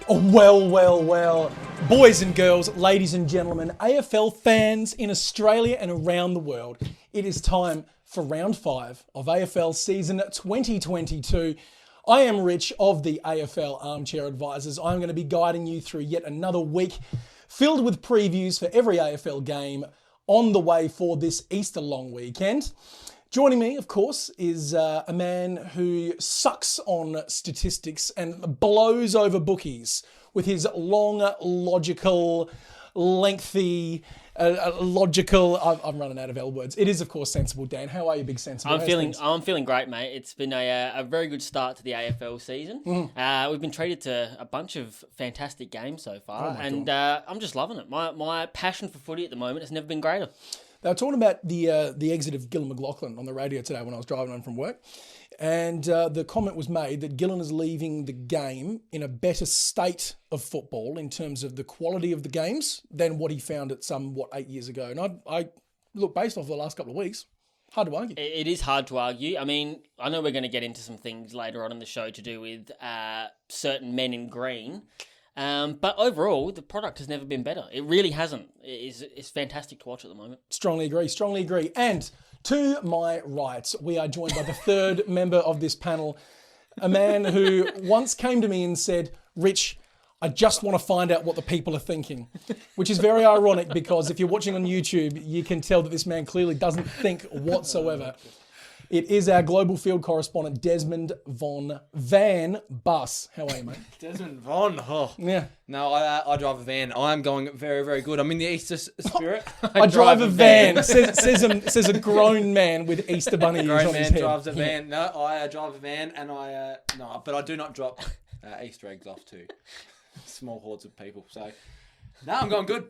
Oh, well. Boys and girls, ladies and gentlemen, AFL fans in Australia and around the world, it is time for round 5 of AFL season 2022. I am Rich of the AFL Armchair Advisors. I'm going to be guiding you through yet another week filled with previews for every AFL game on the way for this Easter long weekend. Joining me, of course, is a man who sucks on statistics and blows over bookies with his long, logical, lengthy, logical... I'm running out of L words. It is, of course, Sensible. Dan, how are you, Big Sensible? I'm feeling great, mate. It's been a very good start to the AFL season. We've been treated to a bunch of fantastic games so far, I'm just loving it. My passion for footy at the moment has never been greater. They were talking about the exit of Gillan McLaughlin on the radio today when I was driving home from work. And the comment was made that Gillan is leaving the game in a better state of football in terms of the quality of the games than what he found it 8 years ago. And I look, based off the last couple of weeks, hard to argue. It is hard to argue. I mean, I know we're going to get into some things later on in the show to do with certain men in green. But overall, the product has never been better. It really hasn't. It's fantastic to watch at the moment. Strongly agree. And to my right, we are joined by the third member of this panel, a man who once came to me and said, Rich, I just want to find out what the people are thinking, which is very ironic because if you're watching on YouTube, you can tell that this man clearly doesn't think whatsoever. It is our global field correspondent, Desmond Van Bus. How are you, mate? Desmond Von. Oh. Yeah. No, I drive a van. I'm going very, very good. I'm in the Easter spirit. I drive a van. says a grown man with Easter bunny ears on his head. Drives a van. No, I drive a van and but I do not drop Easter eggs off to small hordes of people. So, no, I'm going good.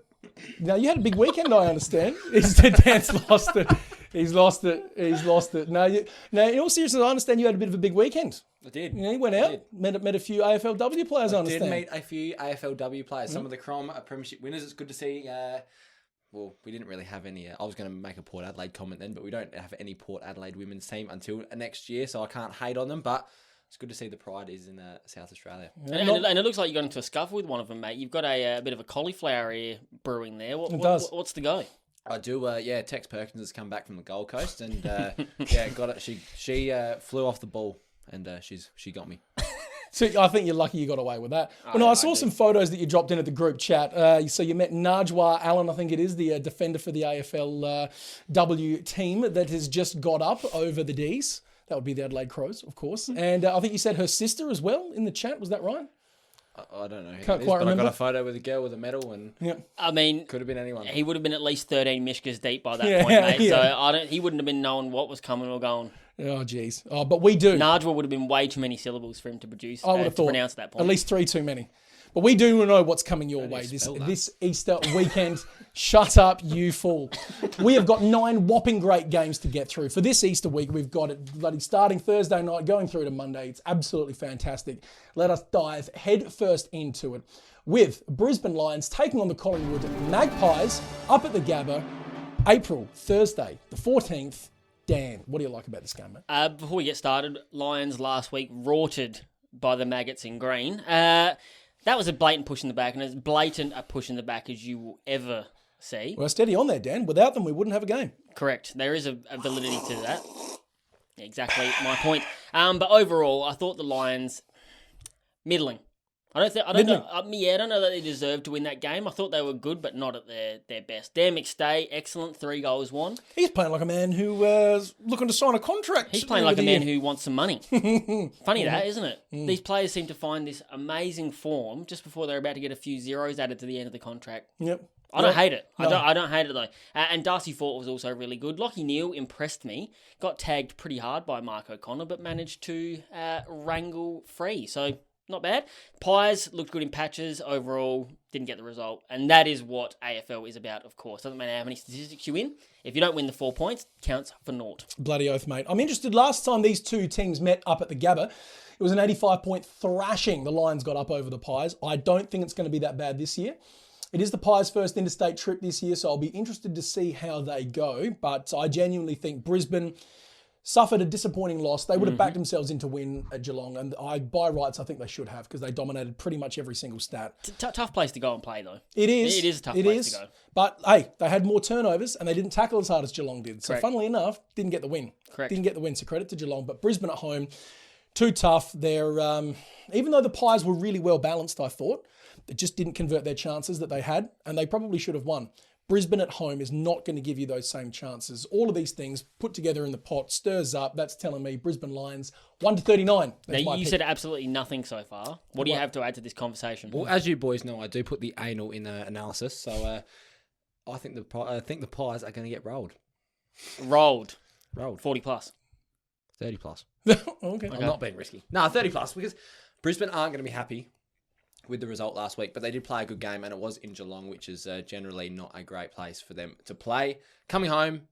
Now, you had a big weekend, I understand. Dan's lost it. He's lost it. No, in all seriousness, I understand you had a bit of a big weekend. I did. You know, you went out, met a few AFLW players, I understand. I did meet a few AFLW players. Some of the Crom premiership winners. It's good to see. Well, we didn't really have any. I was going to make a Port Adelaide comment then, but we don't have any Port Adelaide women's team until next year, so I can't hate on them. But it's good to see the pride is in South Australia. And it looks like you got into a scuffle with one of them, mate. You've got a bit of a cauliflower ear brewing there. What's the go? I do, Tex Perkins has come back from the Gold Coast and, got it. She flew off the ball and she got me. So I think you're lucky you got away with that. I saw some photos that you dropped in at the group chat. So you met Najwa Allen, I think it is, the defender for the AFL team that has just got up over the Ds. That would be the Adelaide Crows, of course. And I think you said her sister as well in the chat. Was that right? I don't know who Can't it is, quite but remember. I got a photo with a girl with a medal and I mean, could have been anyone. He would have been at least 13 Mishkas deep by that point, mate. Yeah. So he wouldn't have been knowing what was coming or going. Oh, geez. Oh, but we do. Najwa would have been way too many syllables for him to produce. I would have thought pronounce that point. At least 3 too many. But we do know what's coming your way this Easter weekend. Shut up, you fool. We have got 9 whopping great games to get through. For this Easter week, we've got it bloody starting Thursday night, going through to Monday. It's absolutely fantastic. Let us dive head first into it with Brisbane Lions taking on the Collingwood Magpies up at the Gabba, Thursday, the 14th. Dan, what do you like about this game, mate? Before we get started, Lions last week rorted by the maggots in green. That was a blatant push in the back, and as blatant a push in the back as you will ever see. Well, steady on there, Dan. Without them, we wouldn't have a game. Correct. There is a validity to that. Exactly my point. But overall, I thought the Lions middling. I don't know that they deserved to win that game. I thought they were good, but not at their best. Dan McStay, excellent, 3 goals won. He's playing like a man who was looking to sign a contract. He's playing like a man who wants some money. Funny that, isn't it? These players seem to find this amazing form just before they're about to get a few zeros added to the end of the contract. Yep. I don't hate it. No. I don't hate it though. And Darcy Fort was also really good. Lachie Neale impressed me. Got tagged pretty hard by Mark O'Connor, but managed to wrangle free. So not bad. Pies looked good in patches. Overall, didn't get the result. And that is what AFL is about, of course. Doesn't matter how many statistics you win. If you don't win the 4 points, counts for naught. Bloody oath, mate. I'm interested. Last time these two teams met up at the Gabba, it was an 85-point thrashing the Lions got up over the Pies. I don't think it's going to be that bad this year. It is the Pies' first interstate trip this year, so I'll be interested to see how they go. But I genuinely think Brisbane suffered a disappointing loss. They would have backed themselves into win at Geelong, and by rights, I think they should have because they dominated pretty much every single stat. Tough place to go and play, though. It is. It is a tough place to go. But, hey, they had more turnovers, and they didn't tackle as hard as Geelong did. So, Correct. funnily enough, didn't get the win. Correct. Didn't get the win, so credit to Geelong. But Brisbane at home, too tough. They're even though the Pies were really well balanced, I thought, they just didn't convert their chances that they had, and they probably should have won. Brisbane at home is not going to give you those same chances. All of these things put together in the pot stirs up. That's telling me Brisbane Lions 1-39. That's Now, my you pick. said absolutely nothing so far. What do you have to add to this conversation? Well, as you boys know, I do put the anal in analysis, so I think the Pies are going to get rolled. Rolled. 40 plus. 30 plus. Okay. I'm not being risky. No, 30 plus because Brisbane aren't going to be happy with the result last week, but they did play a good game, and it was in Geelong, which is generally not a great place for them to play. Coming home,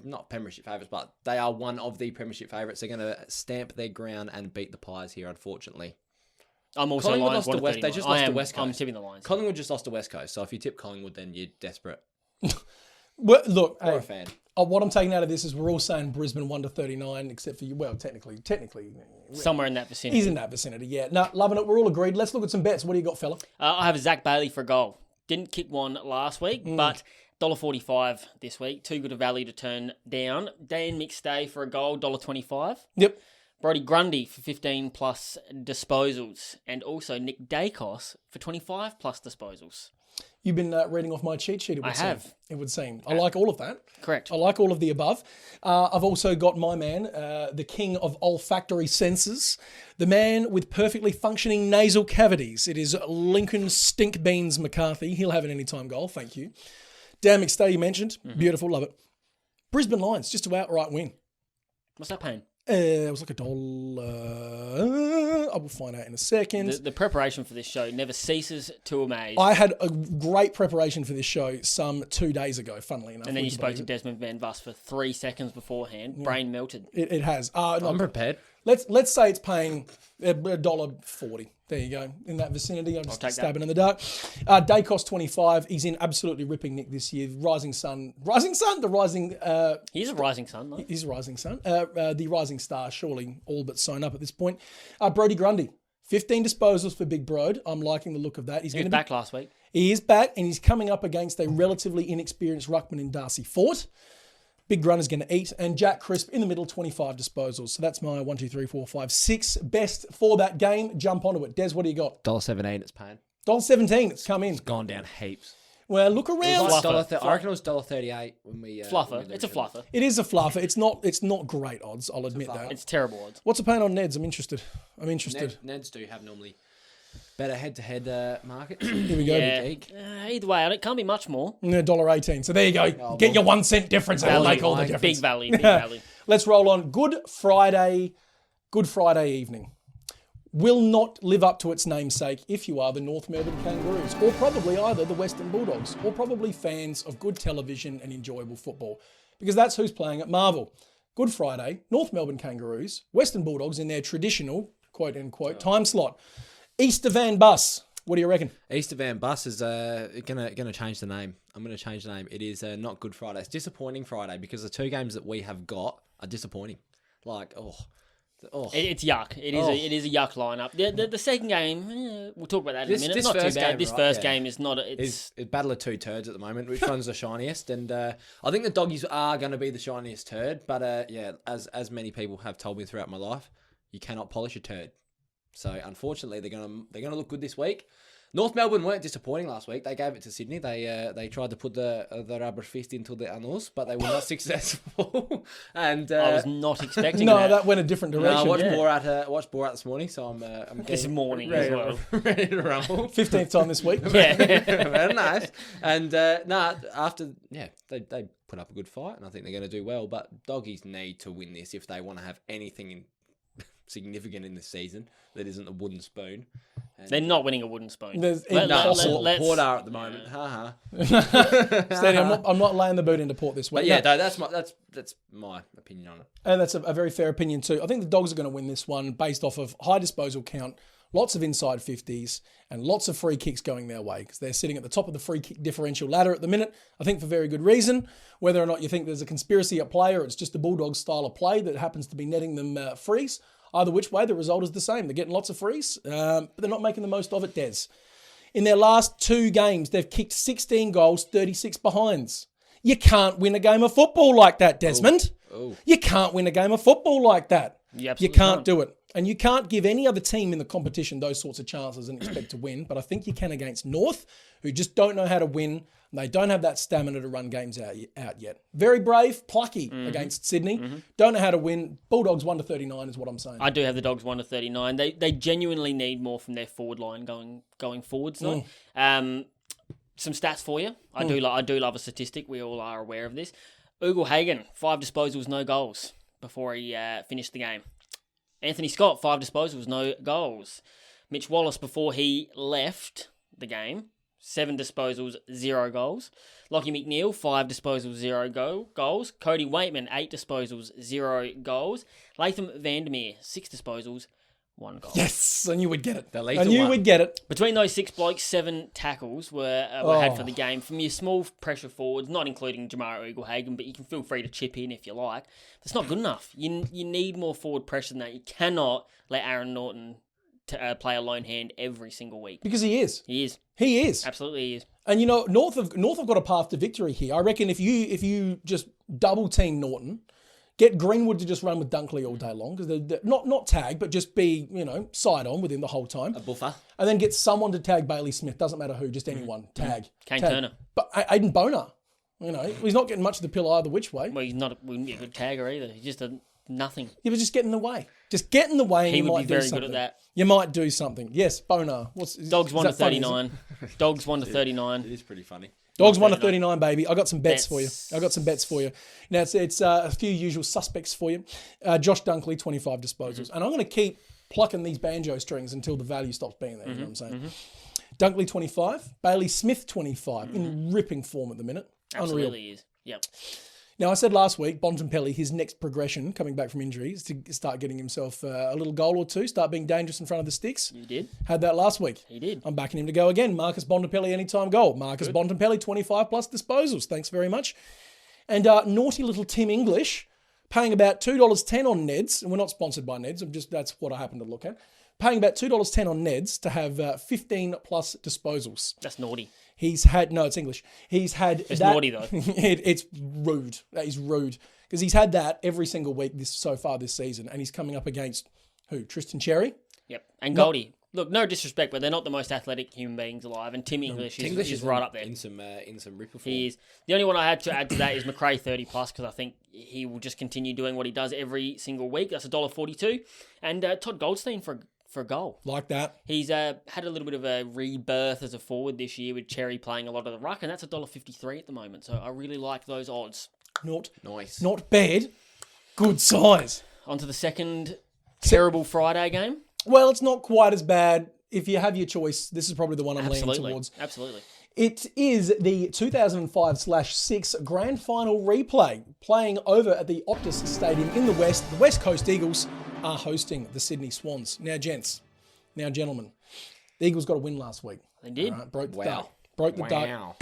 not premiership favourites, but they are one of the premiership favourites. They're going to stamp their ground and beat the Pies here, unfortunately. I'm also Collingwood Lions lost to 1-39. They just lost to West Coast. I'm tipping the Lions. Collingwood just lost to West Coast, so if you tip Collingwood, then you're desperate. Well, look, Or hey, a fan. what I'm taking out of this is we're all saying Brisbane 1-39, except for you. Well, technically, Somewhere in that vicinity. he's in that vicinity. Yeah, no, loving it. We're all agreed. Let's look at some bets. What do you got, fella? I have Zach Bailey for a goal. Didn't kick one last week, but $1.45 this week. Too good a value to turn down. Dan McStay for a goal, $1.25. Yep. Brody Grundy for 15 plus disposals. And also Nick Dacos for 25 plus disposals. You've been reading off my cheat sheet, it would I seem. have. It would seem. I like all of that. Correct. I like all of the above. I've also got my man, the king of olfactory senses, the man with perfectly functioning nasal cavities. It is Lincoln Stinkbeans McCarthy. He'll have an anytime goal. Thank you. Dan McStay, you mentioned. Beautiful. Love it. Brisbane Lions, just to outright win. What's that paying? It was like $1. I will find out in a second. The preparation for this show never ceases to amaze. I had a great preparation for this show some 2 days ago, funnily enough. And then you would spoke believe to it. Desmond Van Bus for 3 seconds beforehand. Brain melted. It has. I'm prepared. Let's say it's paying $1.40. There you go. In that vicinity. I'm just take stabbing in the dark. Dacos 25. He's in absolutely ripping nick this year. Rising sun. Rising sun? The rising... He's a rising sun, though. He's a rising sun. The rising star, surely all but sewn up at this point. Brody Grundy. 15 disposals for Big Brode. I'm liking the look of that. He was back last week. He is back, and he's coming up against a relatively inexperienced ruckman in Darcy Fort. Big Run is going to eat, and Jack Crisp in the middle, 25 disposals. So that's my 1, 2, 3, 4, 5, 6 best for that game. Jump onto it. Des, what do you got? $1.17 it's paying. $1.17. It's come in. Gone down heaps. Well, look around. Fluffer. I reckon it was $1.38 when we... Fluffer. It's a fluffer. It is a fluffer. It's not great odds. I'll admit that. It's terrible odds. What's the paying on Neds? I'm interested. Neds do have normally better head-to-head markets. Here we go. Yeah. Either way, it can't be much more. $1.18. So there you go. Get your 1 cent difference. That'll make all the difference. Big value. Big value. Let's roll on. Good Friday evening will not live up to its namesake if you are the North Melbourne Kangaroos, or probably either the Western Bulldogs, or probably fans of good television and enjoyable football, because that's who's playing at Marvel. Good Friday, North Melbourne Kangaroos, Western Bulldogs in their traditional, quote-unquote, time slot. Easter Van Bus. What do you reckon? Easter Van Bus is gonna change the name. I'm gonna change the name. It is not Good Friday. It's Disappointing Friday because the 2 games that we have got are disappointing. It's yuck. It is a yuck lineup. The second game, we'll talk about that in a minute. This Not too first bad. game, This right, first yeah. game is not. It's battle of 2 turds at the moment. Which one's the shiniest? And I think the doggies are going to be the shiniest turd. But as many people have told me throughout my life, you cannot polish a turd. So unfortunately, they're gonna look good this week. North Melbourne weren't disappointing last week. They gave it to Sydney. They tried to put the rubber fist into the anus, but they were not successful. And I was not expecting No, that. that went a different I direction. watched Borat this morning, so I'm This getting morning ready, as well. ready to rumble. 15th time this week. Yeah. Very nice. And after they put up a good fight, and I think they're going to do well. But doggies need to win this if they want to have anything significant in this season that isn't a wooden spoon. And They're not winning a wooden spoon. There's Port let's- are at the moment. Ha Steady, I'm not laying the boot into Port this week. But yeah, No. that's my opinion on it. And that's a very fair opinion too. I think the Dogs are going to win this one based off of high disposal count, lots of inside 50s, and lots of free kicks going their way because they're sitting at the top of the free kick differential ladder at the minute, I think for very good reason. Whether or not you think there's a conspiracy at play or it's just the Bulldogs style of play that happens to be netting them frees, either which way, the result is the same. They're getting lots of frees, but they're not making the most of it, Des. In their last 2 games, they've kicked 16 goals, 36 behinds. You can't win a game of football like that, Desmond. Oh. You can't win a game of football like that. You can't do it. And you can't give any other team in the competition those sorts of chances and expect to win. But I think you can against North, who just don't know how to win. They don't have that stamina to run games out yet. Very brave, plucky against Sydney. Don't know how to win. Bulldogs 1-39 is what I'm saying. I do have the Dogs 1-39. They genuinely need more from their forward line going forwards though. Some stats for you. I do love a statistic. We all are aware of this. Ugle Hagen, 5 disposals, no goals before he finished the game. Anthony Scott, 5 disposals, no goals. Mitch Wallace, before he left the game, 7 disposals, 0 goals. Lachie McNeil, 5 disposals, 0 goals. Cody Waitman, 8 disposals, 0 goals. Latham Vandermeer, 6 disposals, 1 goal. Yes, I knew we'd get it. I knew we'd get it. Between those 6 blokes, 7 tackles were had for the game. From your small pressure forwards, not including Jamara Ugle-Hagen, but you can feel free to chip in if you like. That's not good enough. You need more forward pressure than that. You cannot let Aaron Norton play a lone hand every single week. Because he is. He is. He is. Absolutely he is. And you know, North have got a path to victory here. I reckon if you just double team Norton, get Greenwood to just run with Dunkley all day long, because they're not tag, but just be, side on with him the whole time. A buffer. And then get someone to tag Bailey Smith. Doesn't matter who, just anyone. Tag. Kane Tag. Turner. But Aiden Bonar, he's not getting much of the pill either which way. Well, wouldn't be a good tagger either. He's just a nothing. Yeah, but just get in the way. Just get in the way and He you would might be do very something. good at that. You might do something. Yes, Bonar. Dogs is that funny, is it? 1-39. Dogs 1-39. It is pretty funny. Dogs 1-39, baby. I got some bets Bets. for you. Now, it's a few usual suspects for you. Josh Dunkley, 25 disposals. And I'm going to keep plucking these banjo strings until the value stops being there. You know what I'm saying? Dunkley, 25. Bailey Smith, 25. In ripping form at the minute. Absolutely Unreal. is. Yep. Now, I said last week, Bontempelli, his next progression coming back from injury is to start getting himself a little goal or two, start being dangerous in front of the sticks. You did. Had that last week. He did. I'm backing him to go again. Marcus Bontempelli, anytime goal. Marcus Bontempelli, 25 plus disposals. Thanks very much. And naughty little Tim English, paying about $2.10 on Neds, and we're not sponsored by Neds, that's what I happen to look at. Paying about $2.10 on Neds to have 15 plus disposals. That's naughty. It's English. He's had It's that, naughty though. It's rude. That is rude. Because he's had that every single week so far this season, and he's coming up against who? Tristan Cherry? Yep. And Goldie. Look, no disrespect, but they're not the most athletic human beings alive, and Tim English is right up there. In some ripper form. He is. The only one I had to add to that is McRae 30 plus, because I think he will just continue doing what he does every single week. That's $1.42. And Todd Goldstein for a goal. Like that. He's had a little bit of a rebirth as a forward this year with Cherry playing a lot of the ruck, and that's $1.53 at the moment. So I really like those odds. Nice. Not bad. Good size. On to the second terrible Friday game. Well, it's not quite as bad. If you have your choice, this is probably the one I'm leaning towards. Absolutely. It is the 2005/6 Grand Final replay, playing over at the Optus Stadium in the West. The West Coast Eagles are hosting the Sydney Swans. Now, gentlemen, the Eagles got a win last week. They did. All right, broke the Wow. duck. Broke the duck. Wow.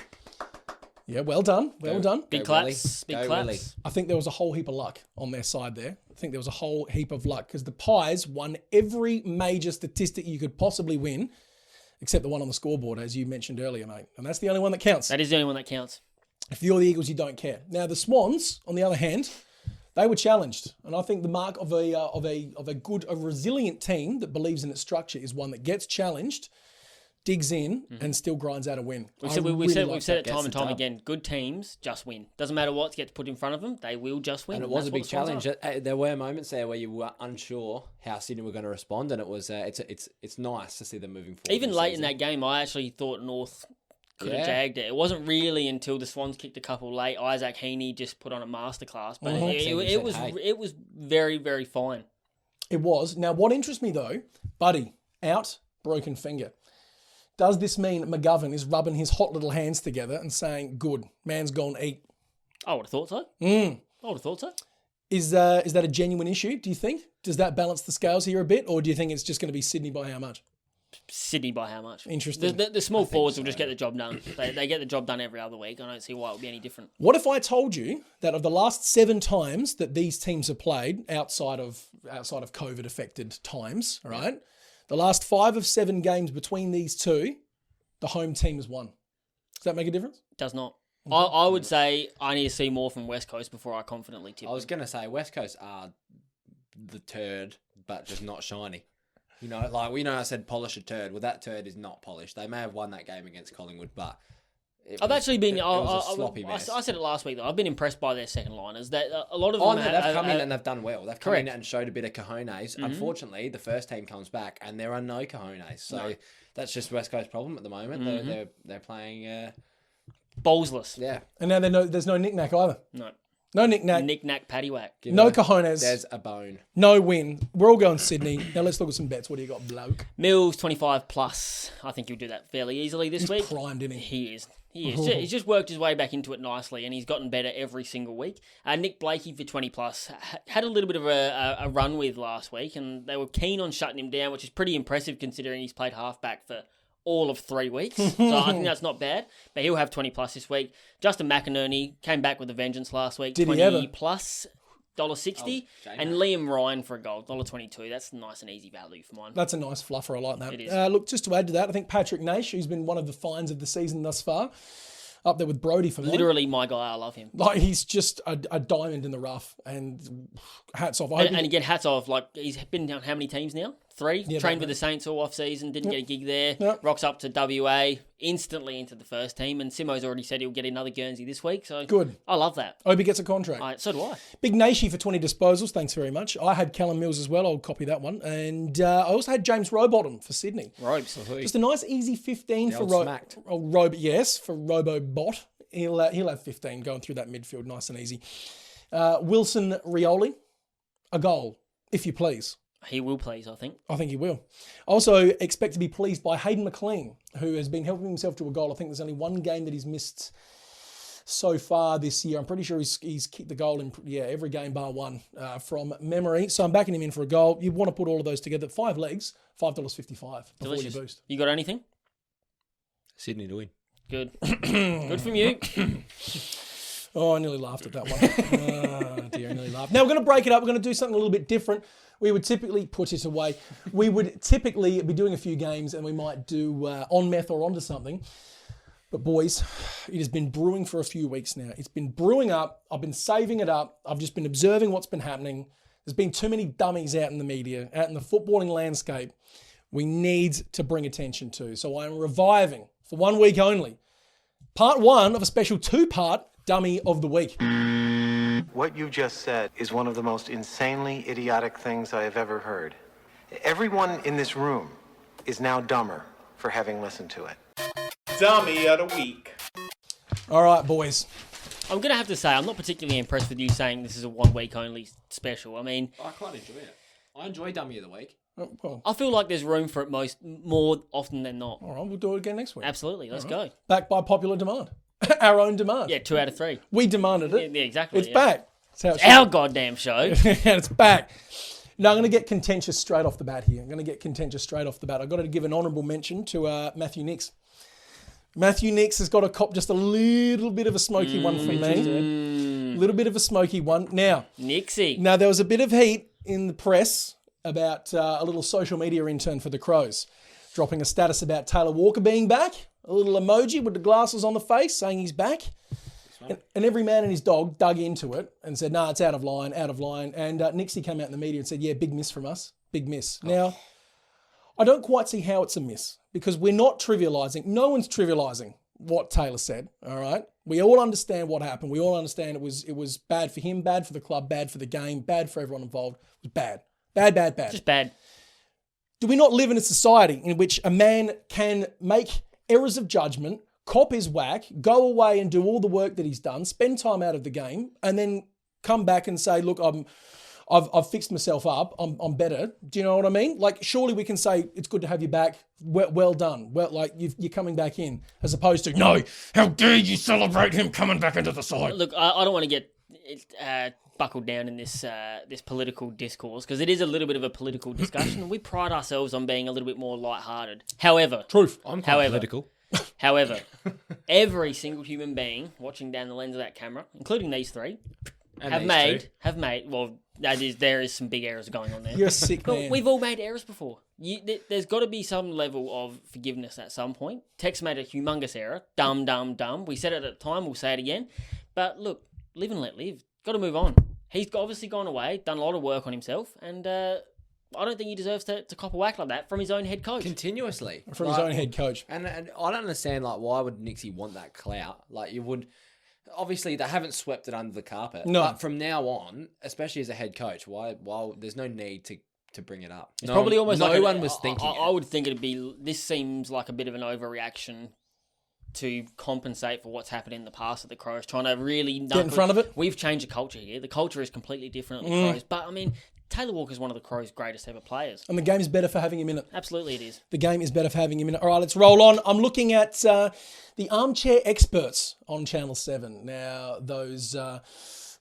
Yeah, well done. Well done. Big Go claps. Willie. Big Go claps. Willie. I think there was a whole heap of luck on their side there. I think there was a whole heap of luck because the Pies won every major statistic you could possibly win, except the one on the scoreboard, as you mentioned earlier, mate. And that's the only one that counts. That is the only one that counts. If you're the Eagles, you don't care. Now, the Swans, on the other hand, they were challenged. And I think the mark of a resilient team that believes in its structure is one that gets challenged, digs in, and still grinds out a win. We've Really said like it that. time and Gets the time dub. again. Good teams just win. Doesn't matter what gets put in front of them, they will just win. And it was a That's big what the Swans challenge. are. There were moments there where you were unsure how Sydney were going to respond, and it was it's nice to see them moving forward. Even this late season. in that game, I actually thought North could have Yeah. jagged it. It wasn't really until the Swans kicked a couple late. Isaac Heaney just put on a masterclass, but it was very, very fine. It was. Now, what interests me, though, Buddy, out, broken finger. Does this mean McGovern is rubbing his hot little hands together and saying, good, man's gone eat? I would have thought so. I would have thought so. Is that a genuine issue, do you think? Does that balance the scales here a bit, or do you think it's just going to be Sydney by how much? Sydney by how much? Interesting. The small forwards will just get the job done. They get the job done every other week. I don't see why it would be any different. What if I told you that of the last 7 times that these teams have played outside of COVID affected times, right? The last 5 of 7 games between these two, the home team has won. Does that make a difference? Does not. I would say I need to see more from West Coast before I confidently tip. I was going to say West Coast are the turd, but just not shiny. You know, like we know I said polish a turd. Well, that turd is not polished. They may have won that game against Collingwood, but I've actually been. It was a sloppy mess. I said it last week though. I've been impressed by their second liners. That a lot of them they've come in and they've done well. They've come correct. in and showed a bit of cojones. Unfortunately, the first team comes back and there are no cojones. So that's just West Coast's problem at the moment. They're playing ballsless. Yeah, And now there's no knick-knack either. No No knick-knack. knick-knack paddywhack. No cojones. There's a bone. No win. We're all going Sydney. Now let's look at some bets. What do you got, bloke? Mills 25 plus. I think he'll do that fairly easily this week. He's primed, isn't he? He is. He's just worked his way back into it nicely, and he's gotten better every single week. Nick Blakey for 20 plus had a little bit of a run with last week, and they were keen on shutting him down, which is pretty impressive considering he's played halfback for all of 3 weeks. So I think that's not bad. But he'll have 20 plus this week. Justin McInerney came back with a vengeance last week. Did he 20 ever? plus. $1.60 and Liam Ryan for a goal, $1.22. That's nice and easy value for mine. That's a nice fluffer. I like that. It is. Look, just to add to that, I think Patrick Naish, who's been one of the finds of the season thus far, up there with Brody for mine. Literally my guy. I love him. Like, he's just a diamond in the rough, and hats off. And again, hats off. Like, he's been down how many teams now? 3? Yeah, Trained with the Saints all off-season, didn't get a gig there. Yep. Rocks up to WA, instantly into the first team, and Simo's already said he'll get another Guernsey this week, so Good. I love that. Obi gets a contract. So do I. Big Naishi for 20 disposals. Thanks very much. I had Callum Mills as well. I'll copy that one. And I also had James Rowbottom for Sydney. Robes. Just a nice easy 15 for smacked. Yes, for Robobot. He'll have 15 going through that midfield, nice and easy. Wilson Rioli, a goal, if you please. He will please, I think. I think he will. Also expect to be pleased by Hayden McLean, who has been helping himself to a goal. I think there's only one game that he's missed so far this year. I'm pretty sure he's kicked the goal in every game bar one from memory. So I'm backing him in for a goal. You want to put all of those together. 5 legs, $5.55 before Delicious. you boost. You got anything? Sydney to win. Good. Good from you. Oh, I nearly laughed at that one. Oh, dear, I nearly laughed. Now, we're going to break it up. We're going to do something a little bit different. We would typically put it away. We would typically be doing a few games, and we might do on meth or onto something. But boys, it has been brewing for a few weeks now. It's been brewing up. I've been saving it up. I've just been observing what's been happening. There's been too many dummies out in the media, out in the footballing landscape. We need to bring attention to. So I am reviving for 1 week only. Part 1 of a special 2-part Dummy of the Week. What you just said is one of the most insanely idiotic things I have ever heard. Everyone in this room is now dumber for having listened to it. Dummy of the Week. All right, boys. I'm going to have to say, I'm not particularly impressed with you saying this is a 1 week only special. I mean, I quite enjoy it. I enjoy Dummy of the Week. Well, I feel like there's room for it more often than not. all right, we'll do it again next week. Absolutely, let's go. Backed by popular demand. Our own demand. Yeah, 2 out of 3. We demanded it. Yeah, exactly. It's yeah. back. That's how It's our goddamn show. and it's back. Now, I'm going to get contentious straight off the bat here. I've got to give an honourable mention to Matthew Nix. Matthew Nix has got to cop just a little bit of a smoky one from me. A little bit of a smoky one. Now, there was a bit of heat in the press about a little social media intern for the Crows dropping a status about Taylor Walker being back. A little emoji with the glasses on the face saying he's back. And every man and his dog dug into it and said, nah, it's out of line. And Nixie came out in the media and said, yeah, big miss from us. Big miss. Now, I don't quite see how it's a miss because we're not trivialising. No one's trivialising what Taylor said, all right? We all understand what happened. We all understand it was bad for him, bad for the club, bad for the game, bad for everyone involved. It was bad. Bad. Just bad. Do we not live in a society in which a man can make errors of judgment, cop his whack, go away and do all the work that he's done, spend time out of the game, and then come back and say, look, I've fixed myself up, I'm better. Do you know what I mean? Like, surely we can say, it's good to have you back, well done, like you're coming back in, as opposed to, no, how dare you celebrate him coming back into the side. Look, I don't want to get buckled down in this this political discourse because it is a little bit of a political discussion. We pride ourselves on being a little bit more lighthearted. However, I'm quite political. However, every single human being watching down the lens of that camera, including these three, And have these two. made. Well, there is some big errors going on there. You're a sick But man. we've all made errors before. There's got to be some level of forgiveness at some point. Tex made a humongous error. Dumb. We said it at the time. We'll say it again. But look, live and let live. Got to move on. He's obviously gone away, done a lot of work on himself, and I don't think he deserves to cop a whack like that from his own head coach. Continuously. From his own head coach. And I don't understand, like, why would Nixie want that clout? Like, you would... Obviously, they haven't swept it under the carpet. No. But from now on, especially as a head coach, why there's no need to bring it up. It's probably almost like no one was thinking I would think it'd be. This seems like a bit of an overreaction to compensate for what's happened in the past at the Crows, trying to really Get in front of it. We've changed the culture here. The culture is completely different at the Crows. But I mean, Taylor Walker's one of the Crows' greatest ever players. And the game is better for having him in it. Absolutely, it is. The game is better for having him in it. All right, let's roll on. I'm looking at the armchair experts on Channel 7. Now, those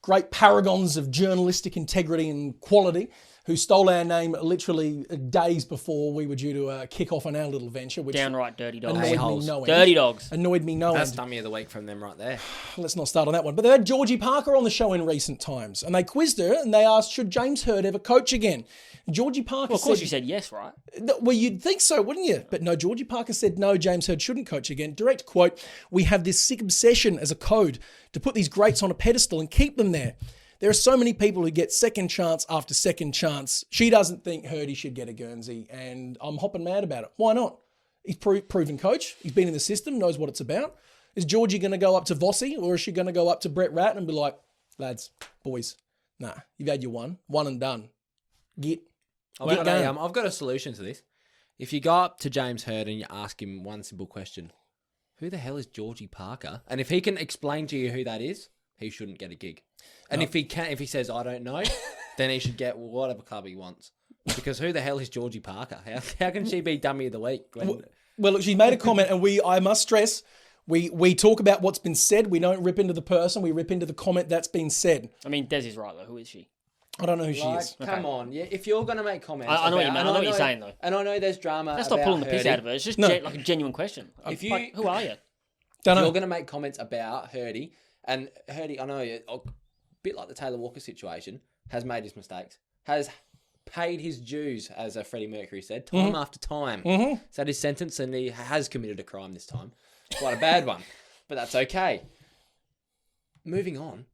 great paragons of journalistic integrity and quality who stole our name literally days before we were due to kick off on our little venture, which Downright dirty dogs. annoyed me A-holes. no end. Dirty dogs. Annoyed me no That's end. dummy of the week from them right there. Let's not start on that one. But they had Georgie Parker on the show in recent times, and they quizzed her and they asked, should James Hird ever coach again? Georgie Parker Well, of course said, you said yes, right? well, you'd think so, wouldn't you? But no, Georgie Parker said no, James Hird shouldn't coach again. Direct quote, we have this sick obsession as a code to put these greats on a pedestal and keep them there. There are so many people who get second chance after second chance. She doesn't think Hirdy should get a Guernsey, and I'm hopping mad about it. Why not? He's proven coach. He's been in the system, knows what it's about. Is Georgie going to go up to Vossi, or is she going to go up to Brett Ratton and be like, lads, boys, nah, you've had your one and done. Get going. I've got a solution to this. If you go up to James Hird and you ask him one simple question, who the hell is Georgie Parker? And if he can explain to you who that is, he shouldn't get a gig. And if he says, I don't know, then he should get whatever club he wants. Because who the hell is Georgie Parker? How can she be dummy of the week? Well, look, she made a comment, and I must stress, we talk about what's been said. We don't rip into the person. We rip into the comment that's been said. I mean, Des is right, though. Who is she? I don't know who she is. Come on. Yeah, if you're going to make comments... I know what you about- mean. I know what you're saying, though. And I know there's drama Let's about not pulling the piss Hirdy. out of her. It's just No. like a genuine question. If you- Like, who are you? Don't You're know. going to make comments about Hirdy, and Hirdy, I know, a bit like the Taylor Walker situation, has made his mistakes, has paid his dues, as Freddie Mercury said, time after time. Is that his sentence? And he has committed a crime this time. Quite a bad one, but that's okay. Moving on.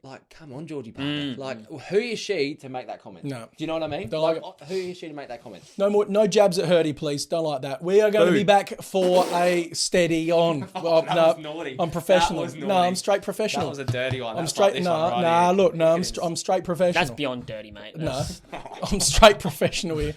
Like, come on, Georgie Parker. Like, who is she to make that comment? No. Do you know what I mean? Don't like Who is she to make that comment? No jabs at Hirdy, please. Don't like that. We are going to be back for a steady on. Well, that no, was naughty. I'm professional. That was No, naughty. I'm straight professional. That was a dirty one. I'm That's straight. like this one right Nah. here. Look, no, I'm straight professional. That's beyond dirty, mate. No, I'm straight professional here.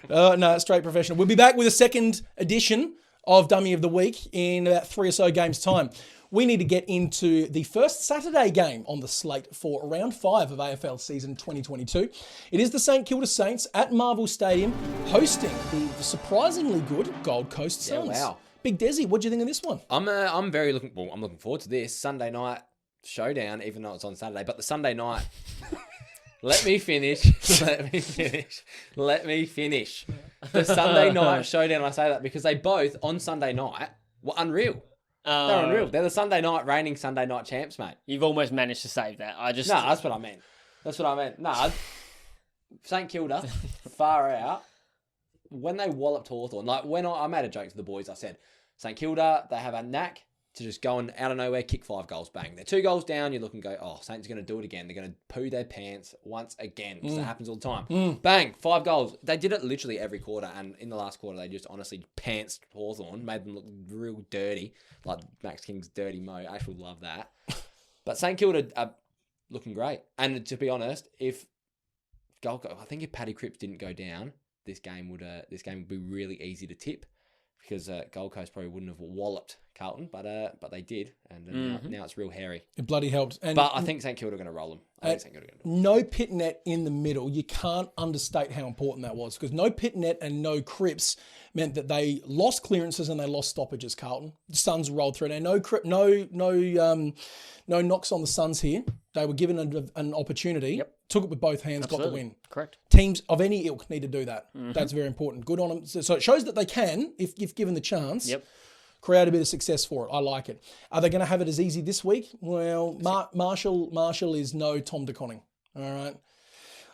No, straight professional. We'll be back with a second edition of Dummy of the Week in about 3 or so games' time. We need to get into the first Saturday game on the slate for round 5 of AFL season 2022. It is the St Kilda Saints at Marvel Stadium hosting the surprisingly good Gold Coast Suns. wow. Big Desi, what do you think of this one? I'm looking forward to this Sunday night showdown, even though it's on Saturday. But the Sunday night, let me finish. Let me finish. The Sunday night showdown. I say that because they both on Sunday night were unreal. They're unreal. They're the reigning Sunday night champs, mate. You've almost managed to save that. No, that's what I meant. No, St Kilda, far out. When they walloped Hawthorn, like when I made a joke to the boys, I said, St Kilda, they have a knack to just go and out of nowhere, kick 5 goals, bang. They're 2 goals down, you look and go, oh, Saints are going to do it again. They're going to poo their pants once again, because it happens all the time. Bang, 5 goals. They did it literally every quarter, and in the last quarter, they just honestly pantsed Hawthorn, made them look real dirty, like Max King's dirty mo. I actually love that. But St Kilda are looking great. And to be honest, I think if Paddy Cripps didn't go down, this game would be really easy to tip. because Gold Coast probably wouldn't have walloped Carlton, but they did, and now it's real hairy. It bloody helped. And But I think St Kilda are going to roll them. I think St Kilda are going to do it. no pit net in the middle. You can't understate how important that was, because no pit net and no crips meant that they lost clearances and they lost stoppages. Carlton, the Suns rolled through. Now no knocks on the Suns here. They were given an opportunity. Yep. Took it with both hands, got the Absolutely. win. Correct. Teams of any ilk need to do that. That's very important. Good on them. So it shows that they can, if given the chance. Yep. Create a bit of success for it. I like it. Are they going to have it as easy this week? Well, Marshall is no Tom DeConning. All right.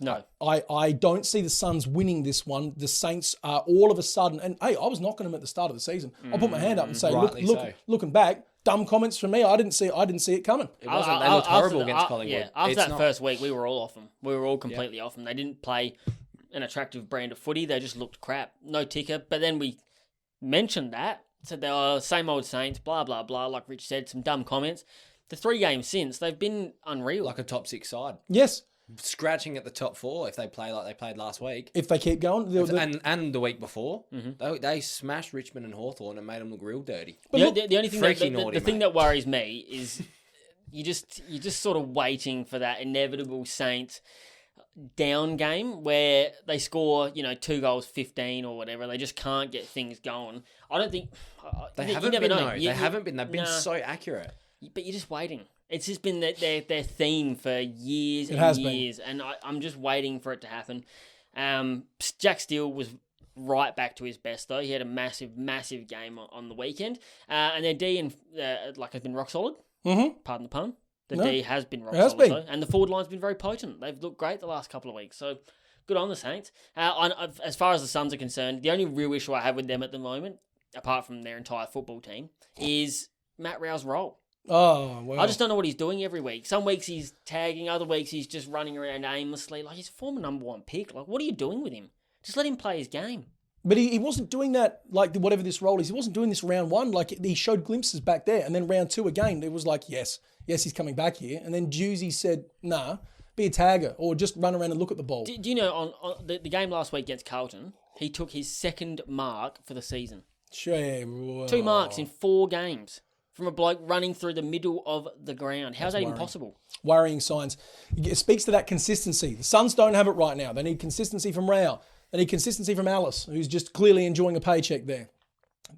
No. I don't see the Suns winning this one. The Saints are all of a sudden, and hey, I was knocking them at the start of the season. I'll put my hand up and say, Rightly so. looking back, dumb comments from me. I didn't see it coming. It wasn't. They looked horrible against Collingwood. Yeah, after It's that not- first week, we were all off them. We were all completely off them. They didn't play an attractive brand of footy. They just looked crap. No ticker. But then we mentioned that. Said they were same old Saints, blah, blah, blah. Like Rich said, some dumb comments. The 3 games since, they've been unreal. like a top 6 side. Yes, Scratching at the top 4 if they play like they played last week. if they keep going. And the week before, they smashed Richmond and Hawthorn and made them look real dirty. the only thing freaky the naughty, thing mate. that worries me is you're just sort of waiting for that inevitable Saints down game where they score 2 goals 15 or whatever. They just can't get things going. I don't think They you haven't never been, know. though. They haven't been. They've been so accurate. But you're just waiting. It's just been their theme for years and has been. years, and I'm just waiting for it to happen. Jack Steele was right back to his best, though. He had a massive, massive game on the weekend. And their D has been rock solid. Mm-hmm. Pardon the pun. The No, D has been rock it has solid, been. though. And the forward line's been very potent. They've looked great the last couple of weeks. So good on the Saints. As far as the Suns are concerned, the only real issue I have with them at the moment, apart from their entire football team, is Matt Rowe's role. Oh, well. I just don't know what he's doing every week. Some weeks he's tagging, other weeks he's just running around aimlessly. Like, he's a former number 1 pick. Like, what are you doing with him? Just let him play his game. But he wasn't doing that, like, whatever this role is. He wasn't doing this round 1. Like, he showed glimpses back there. And then round 2 again, it was like, yes, he's coming back here. And then Juicy said, nah, be a tagger or just run around and look at the ball. Do you know, on the game last week against Carlton, he took his 2nd mark for the season. Sure. Well, 2 marks in 4 games from a bloke running through the middle of the ground. How's that even possible? Worrying signs. It speaks to that consistency. The Suns don't have it right now. They need consistency from Rao. They need consistency from Alice, who's just clearly enjoying a paycheck there.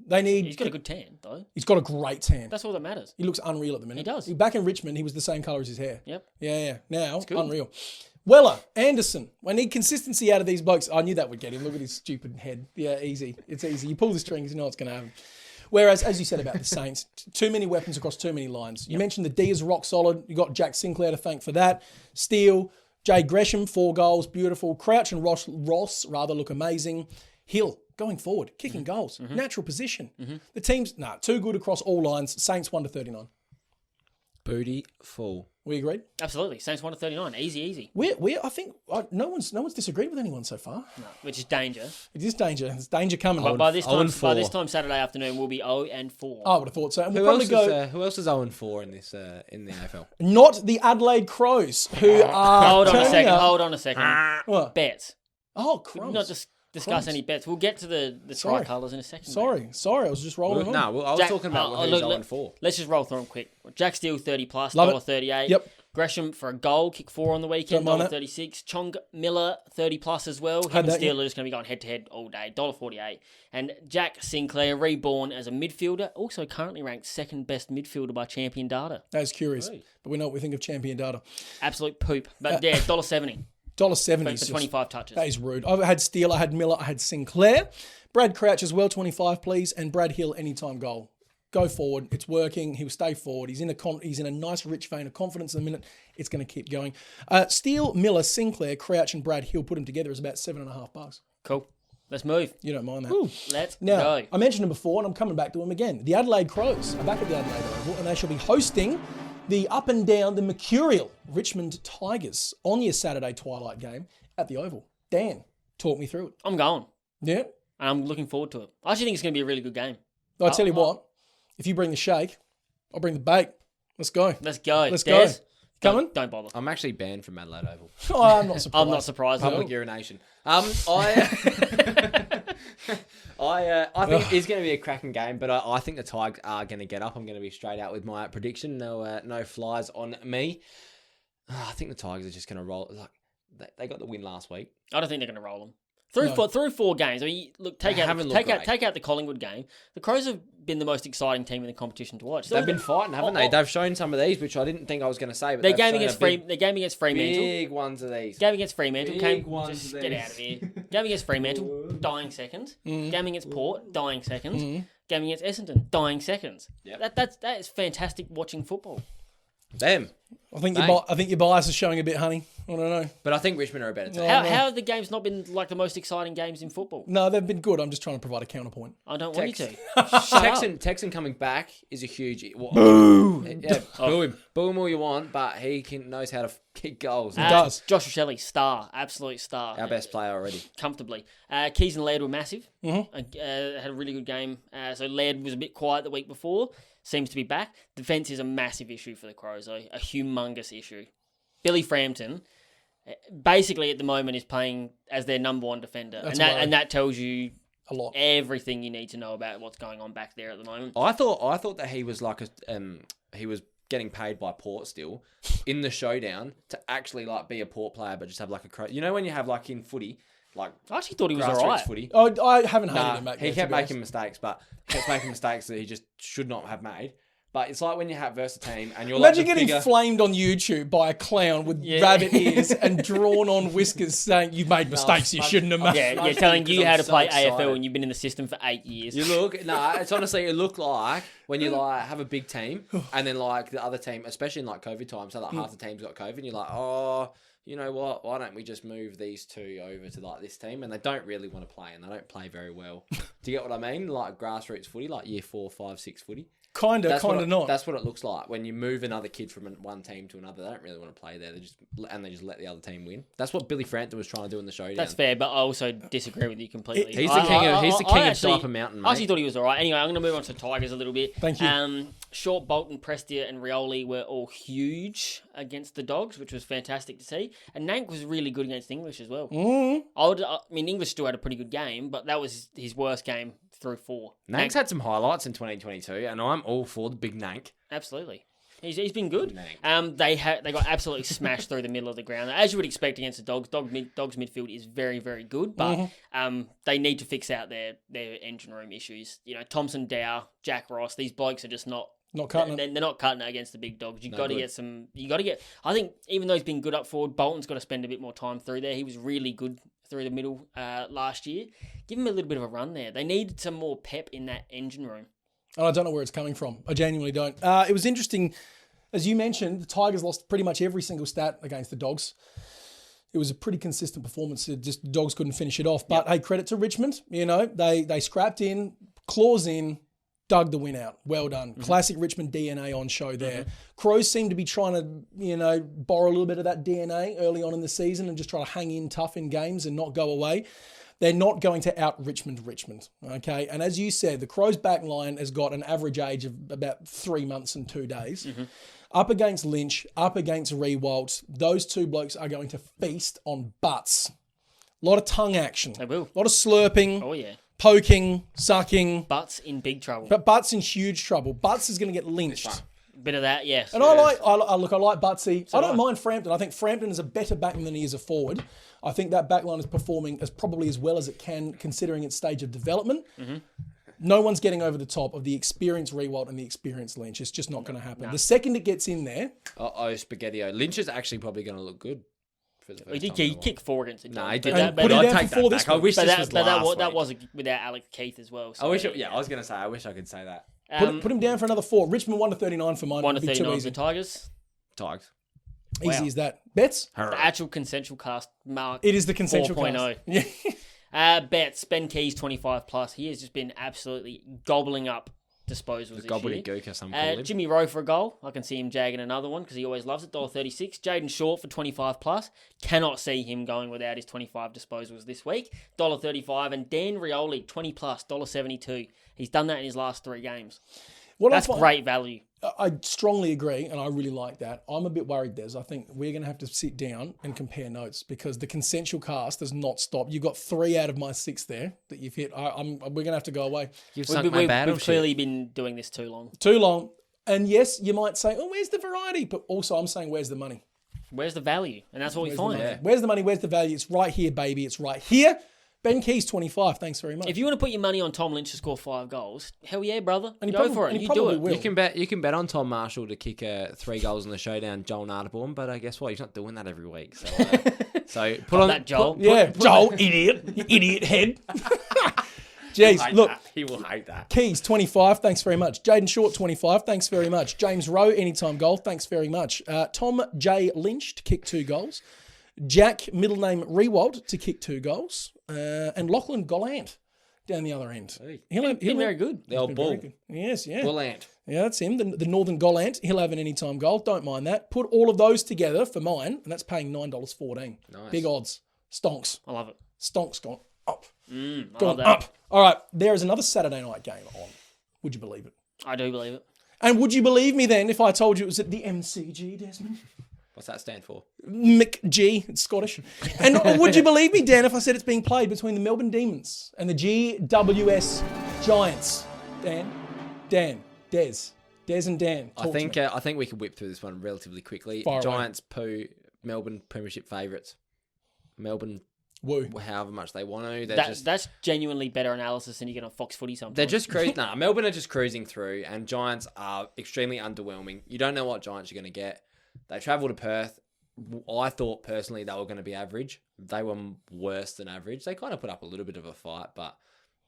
He's got a good tan, though. He's got a great tan. That's all that matters. He looks unreal at the minute. He does. Back in Richmond, he was the same colour as his hair. Yep. Yeah. Now, good. unreal. Weller, Anderson. I need consistency out of these blokes. I knew that would get him. Look at his stupid head. Yeah, easy. It's easy. You pull the strings, you know what's going to happen. Whereas, as you said about the Saints, too many weapons across too many lines. You mentioned the D is rock solid. You got Jack Sinclair to thank for that. Steele, Jay Gresham, 4 goals, beautiful. Crouch and Ross look amazing. Hill, going forward, kicking goals, natural position. The team's, too good across all lines. Saints 1-39. Booty full. We agreed? Absolutely. Saints 1-39. Easy. I think no one's disagreed with anyone so far. No, which is danger. It is danger. There's danger coming. But by this 0-4. time Saturday afternoon, we'll be 0-4. I would have thought so. And we'll Who else, probably go. who else is 0-4 in this in the AFL? Not the Adelaide Crows, who are. Hold on a turning second. up- Hold on a second. What? Bets. Oh, We'll crumbs. not just discuss Crumbs. any bets. We'll get to the Sorry. tricolours in a second. Sorry. I was just rolling on. I was Jack- talking about who's 0-4. Let's just roll through them quick. Jack Steele, 30 plus, Love it. $1.38. Yep. Gresham for a goal, kick 4 on the weekend, Don't mind that. $1.36. Chong Miller, 30 plus as well. Him Had and that, Steele are just going to be going head to head all day, $1.48. And Jack Sinclair, reborn as a midfielder, also currently ranked 2nd best midfielder by Champion Data. That is curious, but we know what we think of Champion Data. Absolute poop. But yeah, $1.70 $1.70 for 25 touches. That is rude. I had Steele, I had Miller, I had Sinclair. Brad Crouch as well, 25 please, and Brad Hill anytime goal. Go forward. It's working. He'll stay forward. He's in a nice rich vein of confidence. In a minute, it's going to keep going. Steele, Miller, Sinclair, Crouch, and Brad Hill put them together is about $7.50. Cool. Let's move. You don't mind that. Let's Now, go. I mentioned them before, and I'm coming back to them again. The Adelaide Crows are back at the Adelaide Oval, and they shall be hosting the up and down, the mercurial Richmond Tigers on your Saturday twilight game at the Oval. Dan, talk me through it. I'm going. Yeah? And I'm looking forward to it. I actually think it's going to be a really good game. I'll tell you what, if you bring the shake, I'll bring the bake. Let's go. Let's go. Let's Des, go. Coming? Don't bother. I'm actually banned from Adelaide Oval. Oh, I'm not surprised. I'm not surprised. at all. Public urination. I I think it's going to be a cracking game, but I think the Tigers are going to get up. I'm going to be straight out with my prediction. No flies on me. I think the Tigers are just going to roll. Like they got the win last week. I don't think they're going to roll them. Through four games. I mean, look, take out the Collingwood game. The Crows have been the most exciting team in the competition to watch. They've been fighting, haven't they? They've shown some of these, which I didn't think I was going to say. But their game against Fremantle. Big ones of these. Game against Fremantle. Big ones of these. Get out of here. Game against Fremantle, dying second. Game against Port, dying second. Game against Essendon, dying seconds. Yep. That is fantastic watching football. Them. I think your bias is showing a bit, honey. I don't know. But I think Richmond are a better team. How have the games not been like the most exciting games in football? No, they've been good. I'm just trying to provide a counterpoint. I don't want you to. Texan coming back is a huge... Boo! Yeah, boo him. Boo him all you want, but he knows how to kick goals. He does. Josh Shelley, star. Absolute star. Our best player already. Comfortably. Keys and Laird were massive. Had a really good game. So Laird was a bit quiet the week before. Seems to be back. Defence is a massive issue for the Crows, though. A humongous issue. Billy Frampton, basically at the moment, is playing as their number one defender. And that tells you a lot. Everything you need to know about what's going on back there at the moment. I thought that he was like he was getting paid by Port still in the showdown to actually like be a Port player, but just have like a Crow. You know when you have like in footy, like I actually thought he was grassroots alright. Footy. Oh, I haven't hated him back there. He kept making mistakes, but kept making mistakes that he just should not have made. But it's like when you have versus a team and you're imagine like getting flamed on YouTube by a clown with rabbit ears and drawn on whiskers saying you've made mistakes you shouldn't have made. Yeah, telling you how to play AFL and you've been in the system for 8 years. You look, it's honestly, it look like when you like have a big team and then like the other team, especially in like COVID times, so like half the team's got COVID and you're like, oh, you know what, why don't we just move these two over to like this team? And they don't really want to play and they don't play very well. Do you get what I mean? Like grassroots footy, like year 4, 5, 6 footy. Kind of not. That's what it looks like when you move another kid from one team to another. They don't really want to play there. They just let the other team win. That's what Billy Frampton was trying to do in the showdown. That's fair, but I also disagree with you completely. He's the king of Diaper Mountain, mate. I actually thought he was all right. Anyway, I'm going to move on to Tigers a little bit. Thank you. Short, Bolton, Prestia, and Rioli were all huge against the Dogs, which was fantastic to see. And Nank was really good against English as well. I mean, English still had a pretty good game, but that was his worst game through 4. Nank's had some highlights in 2022, and I'm all for the big Nank. Absolutely. He's been good. They got absolutely smashed through the middle of the ground, as you would expect against the Dogs. Dogs midfield is very, very good, but they need to fix out their engine room issues. You know, Thompson, Dow, Jack Ross, these blokes are just not cutting it. They're not cutting it against the big dogs. You got to get some. You got to get. I think even though he's been good up forward, Bolton's got to spend a bit more time through there. He was really good through the middle last year. Give him a little bit of a run there. They need some more pep in that engine room. And I don't know where it's coming from. I genuinely don't. It was interesting, as you mentioned, the Tigers lost pretty much every single stat against the Dogs. It was a pretty consistent performance. The Dogs couldn't finish it off. But hey, credit to Richmond. You know, they scrapped in, claws in, dug the win out. Well done. Classic Richmond DNA on show there. Crows seem to be trying to, borrow a little bit of that DNA early on in the season and just try to hang in tough in games and not go away. They're not going to out Richmond, okay? And as you said, the Crows' back line has got an average age of about 3 months and 2 days. Up against Lynch, up against Rewalt, those two blokes are going to feast on butts. A lot of tongue action. They will. A lot of slurping. Oh, yeah. Poking, sucking. Butts in big trouble. But Butts in huge trouble. Butts is going to get lynched. Bit of that, yes. And I like Butsy. I don't mind Frampton. I think Frampton is a better backman than he is a forward. I think that backline is performing probably as well as it can, considering its stage of development. No one's getting over the top of the experienced Rewalt and the experienced Lynch. It's just not going to happen. The second it gets in there... Spaghetti-o. Lynch is actually probably going to look good. He kicked 4 against the Dogs. No, he did. Put him down for 4 this week. I wish this was last week. That was without Alex Keith as well. So I was going to say, I wish I could say that. Put him down for another 4. Richmond 1-39 for mine. 1-39 for the Tigers. Tigers. Easy as that. Bets? The actual consensual cast mark. It is the consensual 4.0. Yeah. Bets. Ben Keys 25+. He has just been absolutely gobbling up disposals this year. Gobbledygooker, some call him. Jimmy Rowe for a goal. I can see him jagging another one because he always loves it. $1.36. Jaden Short for 25+. Cannot see him going without his 25 disposals this week. $1.35. And Dan Rioli 20+. $1.72. He's done that in his last 3 games. That's great value. I strongly agree, and I really like that. I'm a bit worried, Des. I think we're going to have to sit down and compare notes because the consensual cast has not stopped. You've got 3 out of my 6 there that you've hit. We're going to have to go away. You've sunk my battleship. We've clearly been doing this too long. Too long. And yes, you might say, oh, where's the variety? But also I'm saying, where's the money? Where's the value? And that's what we find. Yeah. Where's the money? Where's the value? It's right here, baby. It's right here. Ben Keys, 25. Thanks very much. If you want to put your money on Tom Lynch to score 5 goals, hell yeah, brother. And Go for it. You do it. Will. You can bet on Tom Marshall to kick 3 goals in the showdown, Joel Nardeborn, but guess what? He's not doing that every week. So, put on that, Joel. Joel, idiot. You idiot head. Jeez, look. He will hate that. Keys, 25. Thanks very much. Jaden Short, 25. Thanks very much. James Rowe, anytime goal. Thanks very much. Tom J. Lynch to kick 2 goals. Jack, middle name Rewald, to kick 2 goals. And Lachlan Gollant down the other end. He'll been very good. The old bull. Yes, yeah. Gollant. Yeah, that's him. The Northern Gollant. He'll have an anytime goal. Don't mind that. Put all of those together for mine, and that's paying $9.14. Nice. Big odds. Stonks. I love it. Stonks gone up. I Gone love that. up. All right, there is another Saturday night game on. Would you believe it? I do believe it. And would you believe me then if I told you it was at the MCG, Desmond? What's that stand for? McG, it's Scottish. And would you believe me, Dan, if I said it's being played between the Melbourne Demons and the GWS Giants? Dan, Des and Dan. I think we can whip through this one relatively quickly. Far Giants, Melbourne Premiership favourites. Melbourne, woo. however much they want to. That's genuinely better analysis than you get on Fox Footy sometimes. They're just cruising. Melbourne are just cruising through, and Giants are extremely underwhelming. You don't know what Giants you're going to get. They travel to Perth. I thought personally they were going to be average. They were worse than average. They kind of put up a little bit of a fight, but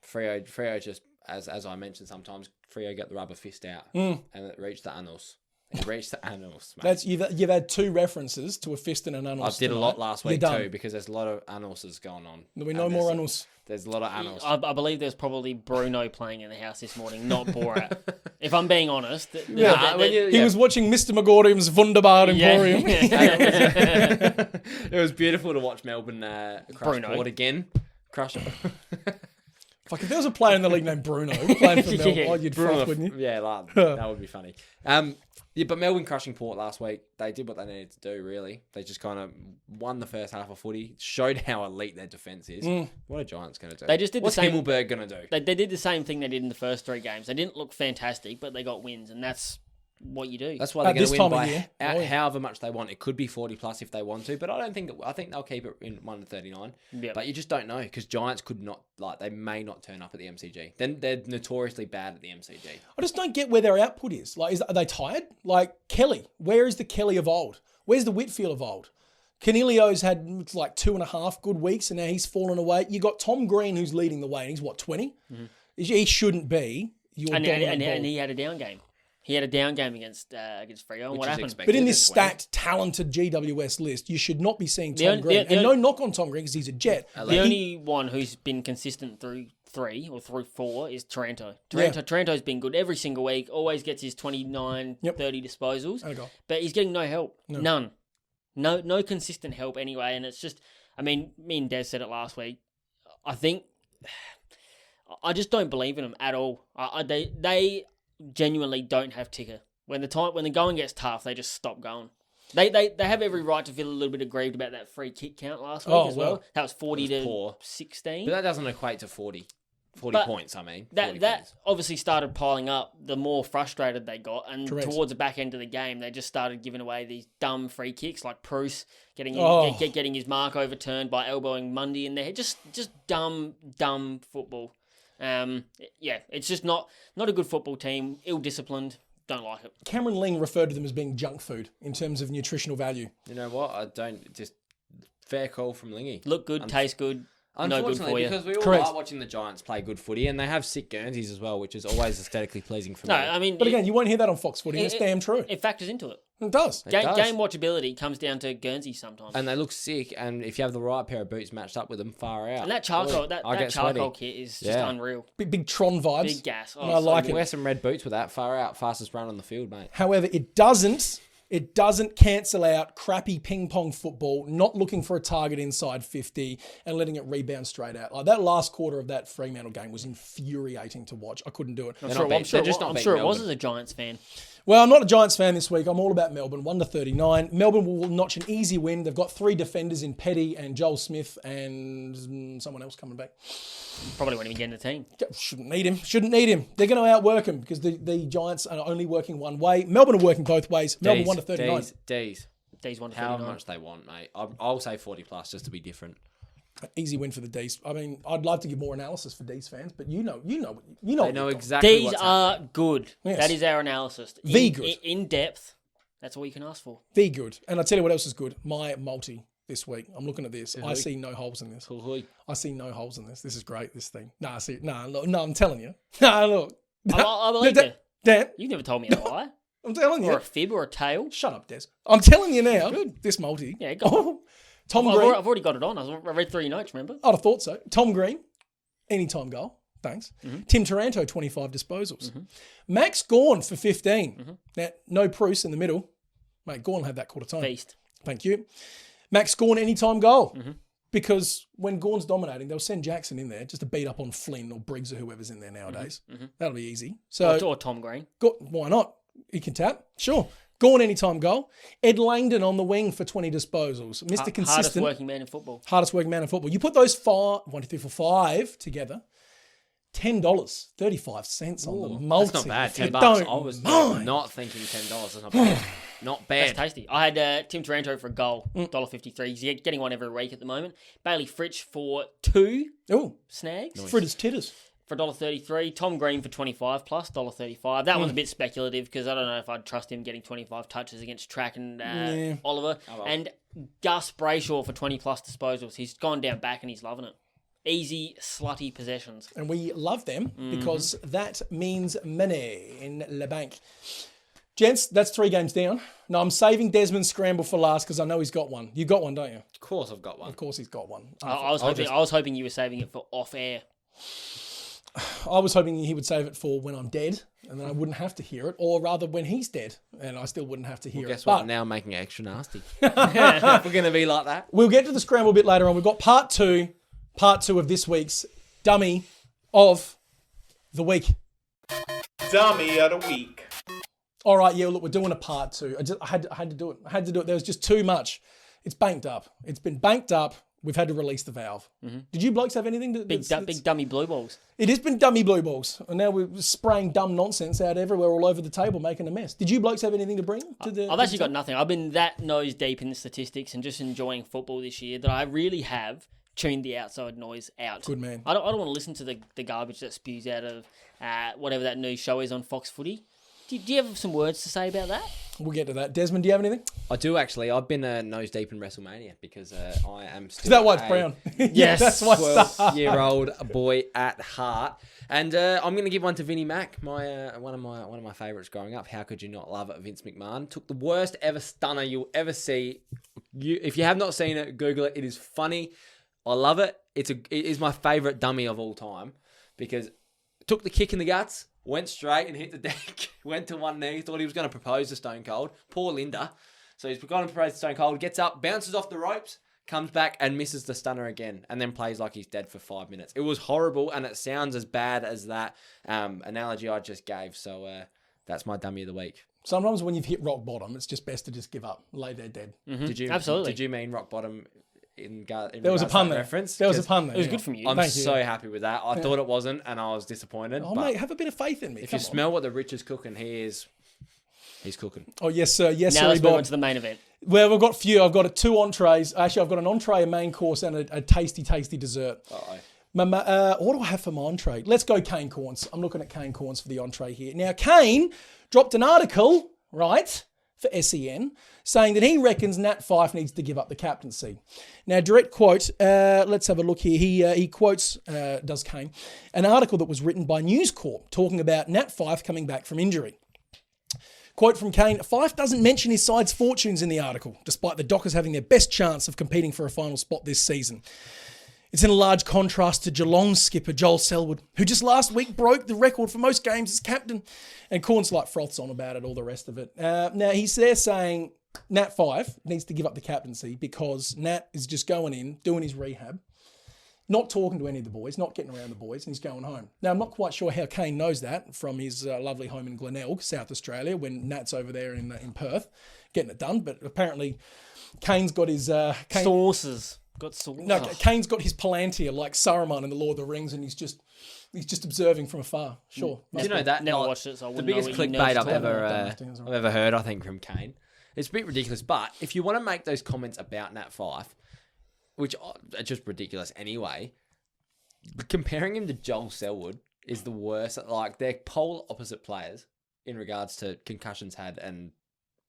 Freo just, as I mentioned sometimes, Freo got the rubber fist out and it reached the annals. It reached the annals, mate. That's you've had 2 references to a fist and an annals. I did a lot last week You're done. too because there's a lot of annals going on. There'll be no more annals. There's a lot of annals. I believe there's probably Bruno playing in the house this morning, not Borat. If I'm being honest. He was watching Mr. McGordium's Wunderbar Emporium. It was beautiful to watch Melbourne crush Port again. Crush it. Fuck, if there was a player in the league named Bruno playing for Melbourne, you'd froth, wouldn't you? Yeah, that would be funny. But Melbourne crushing Port last week, they did what they needed to do, really. They just kind of won the first half of footy, showed how elite their defence is. What are Giants going to do? They just did What's the same. Himmelberg going to do? They did the same thing they did in the first 3 games. They didn't look fantastic, but they got wins, and that's what you do. That's why they're going to win by year. however much they want. It could be 40 plus if they want to, but I think they'll keep it in 1-39. Yep. But you just don't know because Giants could not, they may not turn up at the MCG. Then they're notoriously bad at the MCG. I just don't get where their output is. Are they tired? Like Kelly, where is the Kelly of old? Where's the Whitfield of old? Canelio's had 2.5 good weeks and now he's fallen away. You got Tom Green who's leading the way and he's 20? Mm-hmm. He shouldn't be your dominant ball. And he had a down game. He had a down game against Freo. And what happened? But in this stacked, talented GWS list, you should not be seeing Tom Green. And no knock on Tom Green because he's a Jet. The only one who's been consistent through 3 or through 4 is Taranto. Taranto's been good every single week. Always gets his 29, 30 disposals. But he's getting no help. None. No consistent help anyway. And it's just, me and Des said it last week. I just don't believe in them at all. They genuinely don't have ticker. When the going gets tough, they just stop going. They have every right to feel a little bit aggrieved about that free kick count last week as well. That was 40 to 16. But that doesn't equate to 40 points, That obviously started piling up the more frustrated they got. And Correct. towards the back end of the game, they just started giving away these dumb free kicks like Bruce getting his mark overturned by elbowing Mundy in the head. Just dumb football. It's just not a good football team. Ill-disciplined. Don't like it. Cameron Ling referred to them as being junk food in terms of nutritional value. You know what? Fair call from Lingy. Look good, taste good. No good for you. Because we all like watching the Giants play good footy, and they have sick Guernseys as well, which is always aesthetically pleasing for me. But again, you won't hear that on Fox Footy. It's damn true. It factors into it. It does. Game watchability comes down to Guernsey sometimes. And they look sick, and if you have the right pair of boots matched up with them, far out. And that charcoal kit is just unreal. Big Tron vibes. Big gas. I like it. Wear some red boots with that, far out, fastest run on the field, mate. However, it doesn't It doesn't cancel out crappy ping pong football, not looking for a target inside 50 and letting it rebound straight out. Like that last quarter of that Fremantle game was infuriating to watch. I couldn't do it. I'm sure it was as a Giants fan. Well, I'm not a Giants fan this week. I'm all about Melbourne, 1-39. Melbourne will notch an easy win. They've got 3 defenders in Petty and Joel Smith and someone else coming back. Probably won't even get in the team. Shouldn't need him. They're going to outwork him because the Giants are only working one way. Melbourne are working both ways. Melbourne 1-39. D's 1-39. How much they want, mate. I'll say 40 plus just to be different. Easy win for the D's. I mean, I'd love to give more analysis for D's fans, but you know. They know exactly D's what's are happening. good. Yes. That is our analysis. Good. In depth. That's all you can ask for. The good. And I'll tell you what else is good. My multi this week. I'm looking at this. I see no holes in this. I see no holes in this. This is great, this thing. No, I'm telling you. No, look. I believe you. Dan, You've never told me a lie. I'm telling you. Or a fib or a tail. Shut up, Des. I'm telling you now. This multi. Yeah, go on. Tom I've Green. already got it on. I read 3 notes, remember? I'd have thought so. Tom Green, anytime goal. Thanks. Tim Taranto, 25 disposals. Max Gawn for 15. Now, no Bruce in the middle. Mate, Gawn had that quarter time. Feast. Thank you. Max Gawn, anytime goal. Because when Gawn's dominating, they'll send Jackson in there just to beat up on Flynn or Briggs or whoever's in there nowadays. That'll be easy. So Or Tom Green. why not? He can tap. Sure. Gawn anytime goal. Ed Langdon on the wing for 20 disposals. Mr. Consistent. Hardest working man in football. Hardest working man in football. You put those 5 together, $10.35 on the multi. That's not bad. If you $10. don't I was mind. not thinking $10. That's not bad. Not bad. That's tasty. I had Tim Taranto for a goal, $1.53. He's getting one every week at the moment. Bailey Fritsch for 2 Ooh, snags. fritters titters. For $1.33. Tom Green for 25 plus, $1.35. That one's a bit speculative because I don't know if I'd trust him getting 25 touches against Track and Oliver. Oh, well. And Gus Brayshaw for 20 plus disposals. He's gone down back and he's loving it. Easy, slutty possessions. And we love them because that means money in the bank. Gents, that's 3 games down. No, I'm saving Desmond's scramble for last because I know he's got one. You got one, don't you? Of course I've got one. Of course he's got one. I was hoping you were saving it for off air. I was hoping he would save it for when I'm dead and then I wouldn't have to hear it, or rather when he's dead and I still wouldn't have to hear Guess it. what? But Now I'm making it extra nasty. If we're going to be like that. we'll get to the scramble a bit later on. We've got part two of this week's dummy of the week. Dummy of the week. All right, yeah, look, we're doing a part 2. I had to do it. There was just too much. It's banked up. It's been banked up. We've had to release the valve. Did you blokes have anything to... Big dummy blue balls. It has been dummy blue balls. And now we're spraying dumb nonsense out everywhere, all over the table, making a mess. Did you blokes have anything to bring to the... I've actually got nothing. I've been that nose deep in the statistics and just enjoying football this year that I really have tuned the outside noise out. Good man. I don't want to listen to the garbage that spews out of whatever that new show is on Fox Footy. Do you have some words to say about that? We'll get to that. Desmond, do you have anything? I do actually. I've been nose deep in WrestleMania because I am still Is that why it's brown? Yes. That's why it's 12-year-old boy at heart. And I'm going to give one to Vinnie Mac, one of my favourites growing up. How could you not love it? Vince McMahon took the worst ever stunner you'll ever see. If you have not seen it, Google it. It is funny. I love it. It is my favourite dummy of all time because took the kick in the guts, went straight and hit the deck, went to one knee, thought he was going to propose to Stone Cold. Poor Linda. So he's going to propose to Stone Cold, gets up, bounces off the ropes, comes back and misses the stunner again, and then plays like he's dead for 5 minutes. It was horrible, and it sounds as bad as that analogy I just gave. So that's my dummy of the week. Sometimes when you've hit rock bottom, it's just best to just give up, lay there dead. Absolutely. Did you mean rock bottom? There was a pun there. Reference? There was a pun there. It was good from you. I'm Thank so happy with that. I thought it wasn't, and I was disappointed. Oh, but mate, have a bit of faith in me. if you smell what the Rich is cooking, he's cooking. Oh, yes, sir. Yes, now sir. let's move on to the main event. Well, we've got a few. I've got 2 entrees. Actually, I've got an entree, a main course, and a tasty, tasty dessert. What do I have for my entree? Let's go cane corns. I'm looking at cane corns for the entree here. Now, Kane dropped an article, right, for SEN, saying that he reckons Nat Fyfe needs to give up the captaincy. Now, direct quote, let's have a look here. He quotes, does Kane, an article that was written by News Corp talking about Nat Fyfe coming back from injury. Quote from Kane, Fyfe doesn't mention his side's fortunes in the article, despite the Dockers having their best chance of competing for a final spot this season. It's in a large contrast to Geelong skipper Joel Selwood, who just last week broke the record for most games as captain. And Corns like froths on about it, all the rest of it. Now, he's there saying Nat 5 needs to give up the captaincy because Nat is just going in, doing his rehab, not talking to any of the boys, not getting around the boys, and he's going home. Now, I'm not quite sure how Kane knows that from his lovely home in Glenelg, South Australia, when Nat's over there in Perth getting it done. But apparently, Kane's got his... Sources. No, Kane's got his Palantir like Saruman in the Lord of the Rings, and he's just observing from afar. Sure. Do you know that? Never watched it, so I the wouldn't biggest know what you clickbait nerds I've talk about. ever heard, I think, from Kane. It's a bit ridiculous, but if you want to make those comments about Nat 5, which are just ridiculous anyway, comparing him to Joel Selwood is the worst. Like, they're polar opposite players in regards to concussions had and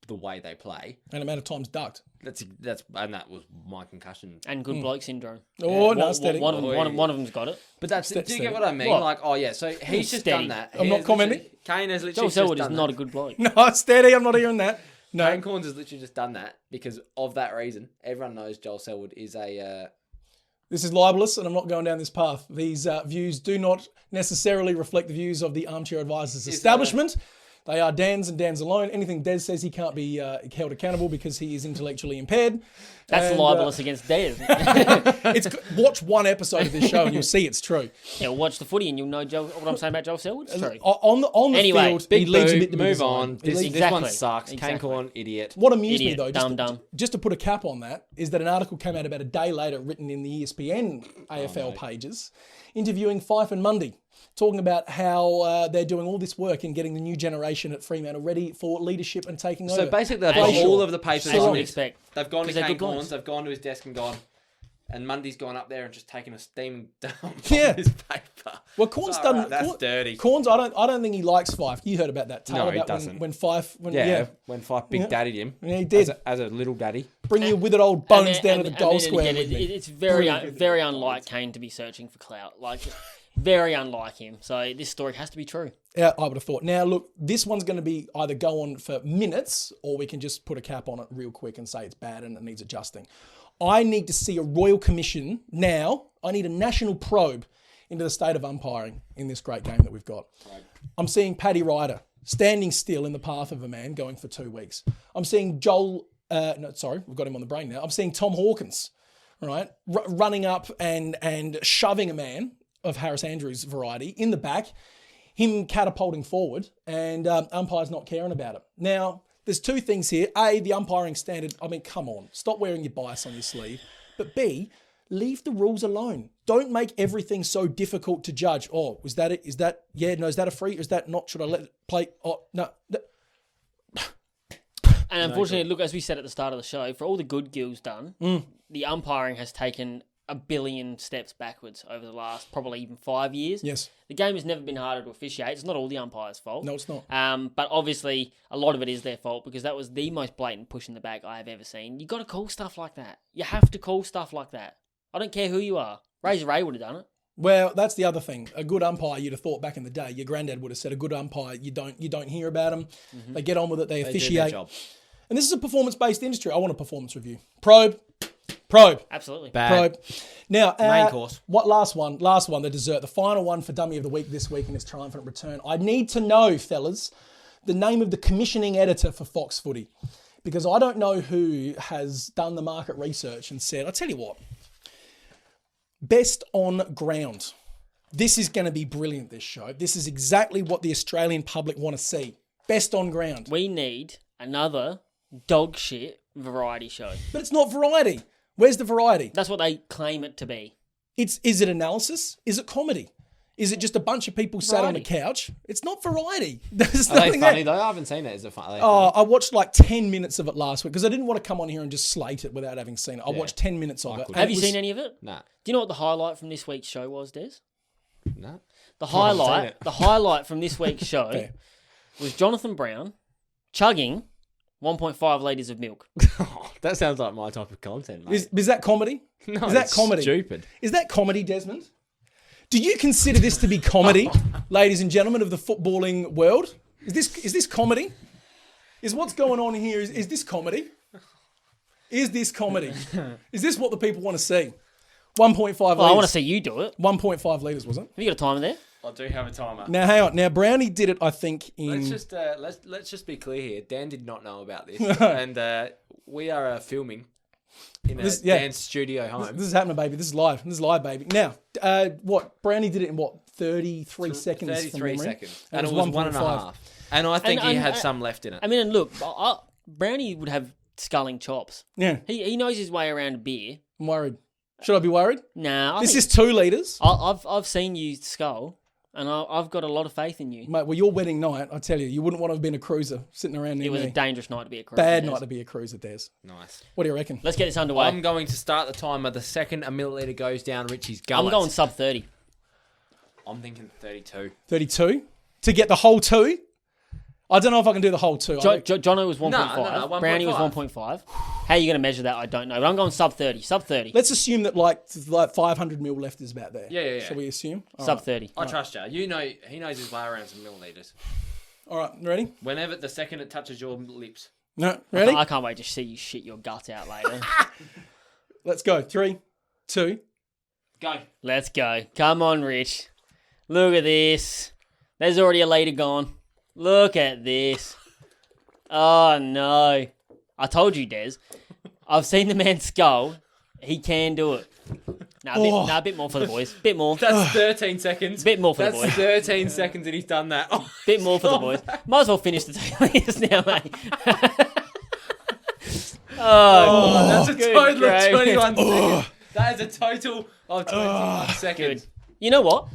the way they play. And amount of times ducked. And that was my concussion. And good bloke syndrome. Oh, no, steady. One of them's got it. But that's, do you get what I mean? What? Like, oh yeah, so he's just Steady. done that. I'm not commenting. Kane has literally Joel just Selwood done is not that. a good bloke. No, steady. I'm not hearing that. No. Kane Corns has literally just done that because of that reason. Everyone knows Joel Selwood is a... This is libelous, and I'm not going down this path. These views do not necessarily reflect the views of the Armchair Advisors establishment. They are Dan's and Dan's alone. Anything Des says, he can't be held accountable because he is intellectually impaired. That's libelous against Des. Watch one episode of this show and you'll see it's true. Yeah, watch the footy and you'll know what I'm saying about Joel Selwood. It's true. On the Anyway, field, he leaves a bit to be Move desired. on. He leaves- This Exactly. one sucks. Kane Exactly. Corn, idiot. What amused Idiot. me though, Dumb. just to put a cap on that, is that an article came out about a day later, written in the ESPN AFL pages, interviewing Fife and Mundy, talking about how they're doing all this work and getting the new generation at Fremantle ready for leadership and taking over. So basically, they've As got you all should. of the papers As you on would it. expect. They've gone to 'Cause they're Kane good blokes. Corns, they've gone to his desk and gone, and Mundy's gone up there and just taken a steaming dump Yeah. on his paper. Well, Corn's All done. right, that's dirty. Corn's, I don't think he likes Fife. You heard about that tale No, he about doesn't. when Fife, When Fife big daddied him. Yeah, he did. As a little daddy. Bring your withered old bones down to the goal square again, with me. it's very unlike Kane to be searching for clout. Like, very unlike him. So this story has to be true. Yeah, I would have thought. Now, look, this one's going to be either go on for minutes or we can just put a cap on it real quick and say it's bad and it needs adjusting. I need to see a royal commission now. I need a national probe into the state of umpiring in this great game that we've got. Right. I'm seeing Paddy Ryder standing still in the path of a man going for 2 weeks. I'm seeing we've got him on the brain now. I'm seeing Tom Hawkins, right, running up and shoving a man of Harris Andrews' variety in the back, him catapulting forward, and umpires not caring about it. Now, there's two things here. A, the umpiring standard. I mean, come on. Stop wearing your bias on your sleeve. But B, leave the rules alone. Don't make everything so difficult to judge. Oh, was that it? Is that, yeah, no, is that a free? Is that not? Should I let it play? Oh, no. And unfortunately, look, as we said at the start of the show, for all the good Gil's done, the umpiring has taken a billion steps backwards over the last probably even 5 years. Yes. The game has never been harder to officiate. It's not all the umpire's fault. No, it's not. But obviously, a lot of it is their fault because that was the most blatant push in the back I have ever seen. You got to call stuff like that. You have to call stuff like that. I don't care who you are. Razor Ray would have done it. Well, that's the other thing. A good umpire, you'd have thought back in the day, your granddad would have said, a good umpire, you don't hear about them. Mm-hmm. They get on with it. They officiate. do their job. And this is a performance-based industry. I want a performance review. Probe. Absolutely. Bad. Probe. Now, Main course. What last one, the dessert, the final one for Dummy of the Week this week in his triumphant return. I need to know, fellas, the name of the commissioning editor for Fox Footy, because I don't know who has done the market research and said, I'll tell you what, best on ground. This is going to be brilliant, this show. This is exactly what the Australian public want to see. Best on ground. We need another dog shit variety show. But it's not variety. Where's the variety? That's what they claim it to be. Is it analysis? Is it comedy? Is it just a bunch of people sat on a couch? It's not variety. There's Are they nothing funny there. though? I haven't seen it. Is it funny? I watched like 10 minutes of it last week because I didn't want to come on here and just slate it without having seen it. I watched 10 minutes of it. and Have it you was- seen any of it? Nah. Do you know what the highlight from this week's show was, Des? Nah. The haven't seen highlight, it. the highlight from this week's show Fair. was Jonathan Brown chugging 1.5 litres of milk. That sounds like my type of content, mate. Is that comedy? No, is that it's comedy? stupid. Is that comedy, Desmond? Do you consider this to be comedy, ladies and gentlemen of the footballing world? Is this comedy? Is what's going on here, is this comedy? Is this comedy? Is this what the people want to see? 1.5 Well, I litres. want to see you do it. 1.5 litres, was it? Have you got a timer there? I do have a timer. Now, hang on. Now, Brownie did it, I think, in... Let's just be clear here. Dan did not know about this, and we are filming in Dan's studio home. This is happening, baby. This is live. This is live, baby. Now, Brownie did it in, 33 seconds from 33 memory? seconds, and it was 1.5. And I think he had some left in it. I mean, and look, Brownie would have sculling chops. Yeah, He knows his way around a beer. I'm worried. Should I be worried? Nah, This is 2 litres. I've seen you scull, and I've got a lot of faith in you. Mate, well, your wedding night, I tell you, you wouldn't want to have been a cruiser sitting around near It was me. a dangerous night to be a cruiser. Bad Des. night to be a cruiser, Des. Nice. What do you reckon? Let's get this underway. I'm going to start the timer the second a milliliter goes down Richie's gullet. I'm going sub 30. I'm thinking 32. 32? To get the whole 2? I don't know if I can do the whole 2. Jono was 1.5. No, 1.5. Brownie was 1.5. How are you going to measure that? I don't know. But I'm going sub 30. Sub 30. Let's assume that like 500 mil left is about there. Yeah. Shall we assume? Sub 30. I trust you. You know, he knows his way around some milliliters. All right, ready? Whenever the second it touches your lips. No, ready? I can't wait to see you shit your gut out later. Let's go. 3, 2. Go. Let's go. Come on, Rich. Look at this. There's already a liter gone. Look at this. Oh, no. I told you, Des. I've seen the man skull. He can do it. A bit more for the boys. Bit more. That's 13 seconds. Bit more for the That's boys. 13 seconds and he's done that. Oh, Bit more for the boys. Might as well finish the 2 litres now, mate. that's a good total of gravy. 21 seconds. That is a total of 21 seconds. Good. You know what?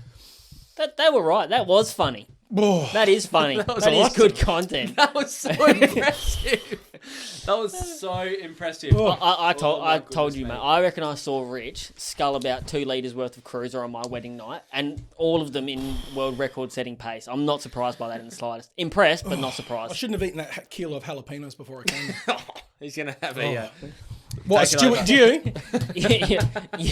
They were right. That was funny. That is funny. That was is awesome. good content. That was so impressive. That was so impressive. I my told you, goodness, mate. I reckon I saw Rich scull about 2 litres worth of cruiser on my wedding night, and all of them in world record setting pace. I'm not surprised by that in the slightest. Impressed, but not I surprised. shouldn't have eaten that kilo of jalapenos before I came. He's going to have a... What, Take it Stuart, over. do you?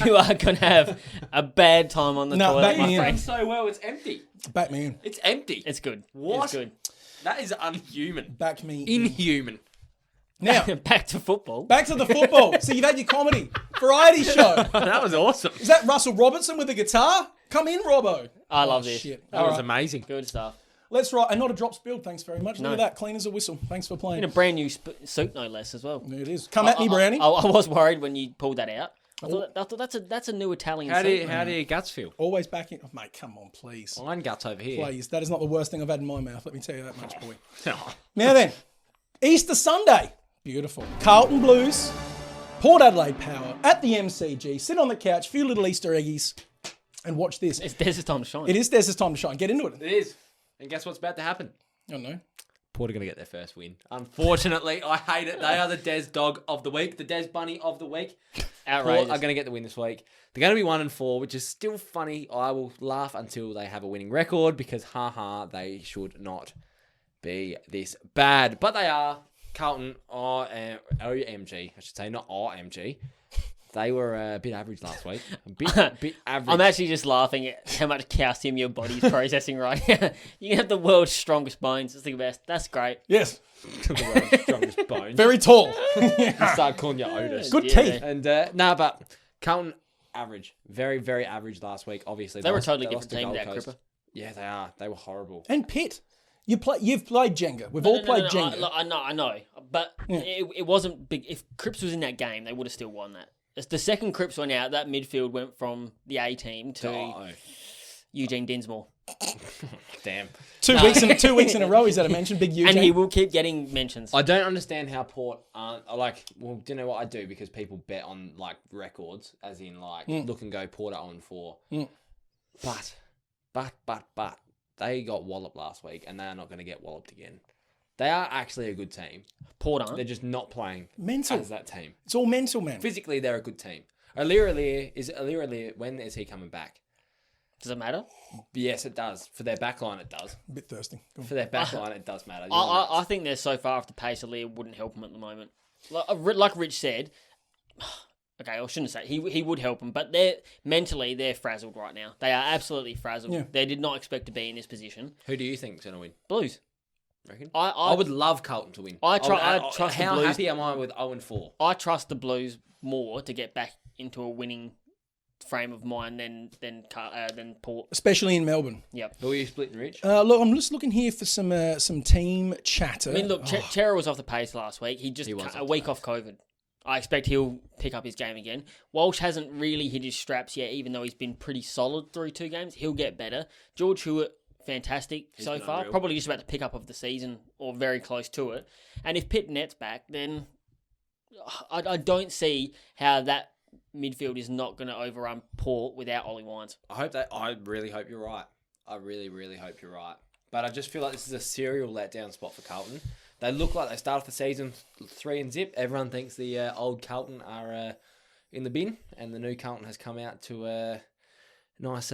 You are going to have a bad time on the No, toilet, back my me in. friend. so well, it's empty. Back me in. It's empty. It's good. What? It's good. That is unhuman. Back me in. Inhuman. Now, Back to football. back to the football. So you've had your comedy. Variety show. That was awesome. Is that Russell Robertson with the guitar? Come in, Robbo. I love this. Shit. That All was right. amazing. Good stuff. Let's write. And not a drop spilled. Thanks very much. No. Look at that. Clean as a whistle. Thanks for playing. In a brand new suit, no less, as well. There it is. Come at me, Brownie. I was worried when you pulled that out. I thought that's a new Italian How suit. do your guts feel? Always back in. Oh, mate, come on, please. Mine guts over here. Please. That is not the worst thing I've had in my mouth. Let me tell you that much, boy. Now then, Easter Sunday. Beautiful. Carlton Blues, Port Adelaide Power at the MCG. Sit on the couch, few little Easter eggies, and watch this. It's Des' time to shine. It is Des' time to shine. Get into it. It is. And guess what's about to happen? I don't know. Port are going to get their first win. Unfortunately, I hate it. They are the Des dog of the week, the Des bunny of the week. Outrageous. Port are going to get the win this week. They're going to be 1-4, which is still funny. I will laugh until they have a winning record because, they should not be this bad. But they are. Carlton, OMG, I should say, not RMG. They were a bit average last week. A bit average. I'm actually just laughing at how much calcium your body's processing right now. You have the world's strongest bones. That's the best. That's great. Yes. the world's strongest bones. Very tall. You start calling you Otis. Good Yeah. teeth. And but Carlton average, very very average last week. Obviously, They were a lost- totally they lost different to team Gold without Coast. Cripper. Yeah, they are. They were horrible. And Pitt. You've played Jenga. We've all played Jenga. I know. But it wasn't big. If Cripps was in that game, they would have still won that. As the second Cripps went out, that midfield went from the A team to Eugene Dinsmore. Damn. 2 weeks in a row he's had a mention. Big Eugene. And he will keep getting mentions. I don't understand how Port aren't like. Well, do you know what I do? Because people bet on like records, as in like look and go Port are 0-4. But they got walloped last week, and they are not going to get walloped again. They are actually a good team. Port They're aren't. just not playing Mental. as that team. It's all mental, man. Physically, they're a good team. Aliir, when is he coming back? Does it matter? Yes, it does. For their backline, it does. A bit thirsty. Go on. For their backline, it does matter. I think they're so far off the pace. Aliir wouldn't help them at the moment. Like Rich said. Okay, I shouldn't say he would help them, but they're frazzled right now. They are absolutely frazzled. Yeah. They did not expect to be in this position. Who do you think's going to win? Blues. Reckon? I would love Carlton to win. I trust the How Blues. happy am I with 0-4? I trust the Blues more to get back into a winning frame of mind than Port. Especially in Melbourne. Yep. Who are you splitting, Rich? Look, I'm just looking here for some team chatter. I mean, look, Chera was off the pace last week. He was a week off COVID. I expect he'll pick up his game again. Walsh hasn't really hit his straps yet, even though he's been pretty solid through 2 games. He'll get better. George Hewitt, fantastic so far. unreal. Probably just about the pick-up of the season or very close to it. And if Pitt Net's back, then I don't see how that midfield is not going to overrun Port without Ollie Wines. I really hope you're right. I really, really hope you're right. But I just feel like this is a serial letdown spot for Carlton. They look like they start off the season 3-0. Everyone thinks the old Carlton are in the bin, and the new Carlton has come out to nice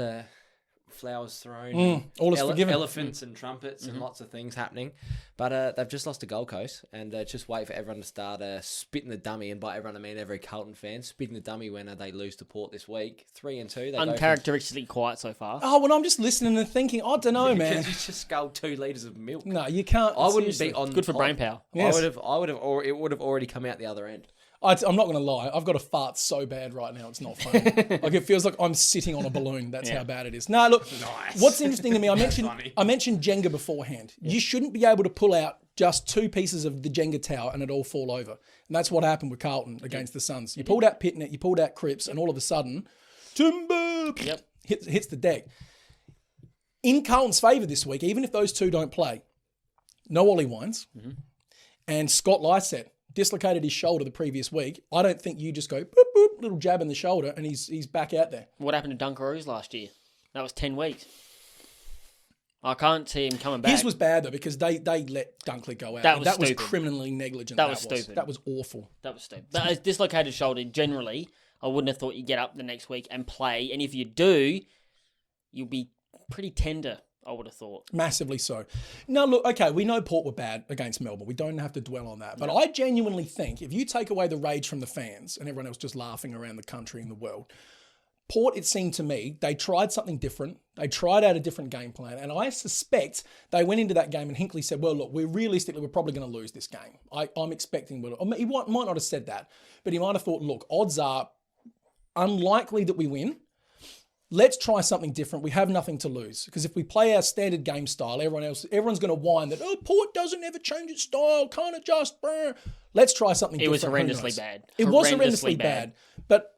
flowers thrown, all is forgiven. Elephants and trumpets and lots of things happening. But they've just lost to Gold Coast, and just wait for everyone to start spitting the dummy. And by everyone, I mean every Carlton fan spitting the dummy when they lose to Port this week. 3-2. They Uncharacteristically quiet so far. Oh, well, I'm just listening and thinking, I don't know, man. You just sculled 2 litres of milk. No, you can't. I wouldn't seriously. be on. Good for brain power. Yes. I would have, or it would have already come out the other end. I'm not going to lie. I've got a fart so bad right now. It's not funny. Like it feels like I'm sitting on a balloon. That's how bad it is. No, look. Nice. What's interesting to me, I funny. mentioned Jenga beforehand. You shouldn't be able to pull out just 2 pieces of the Jenga tower and it all fall over. And that's what happened with Carlton against the Suns. You pulled out Pitnet, you pulled out Cripps, and all of a sudden, timber hits the deck. In Carlton's favour this week, even if those 2 don't play, no Ollie Wines and Scott Lysett dislocated his shoulder the previous week. I don't think you just go boop, boop, little jab in the shoulder and he's back out there. What happened to Dunkaroos last year? That was 10 weeks. I can't see him coming back. His was bad though because they let Dunkley go out. That was stupid. Criminally negligent. That was stupid. That was awful. That was stupid. But a dislocated shoulder, generally, I wouldn't have thought you'd get up the next week and play. And if you do, you'll be pretty tender, I would have thought. Massively so. Now, look, okay, we know Port were bad against Melbourne. We don't have to dwell on that. But I genuinely think if you take away the rage from the fans and everyone else just laughing around the country and the world, Port, it seemed to me, they tried something different. They tried out a different game plan. And I suspect they went into that game and Hinkley said, well, look, we're probably going to lose this game. I'm expecting, he might not have said that, but he might have thought, look, odds are unlikely that we win. Let's try something different. We have nothing to lose. Because if we play our standard game style, everyone's going to whine that, Port doesn't ever change its style, can't adjust. Brr. Let's try something different. It was horrendously bad. It was horrendously bad. But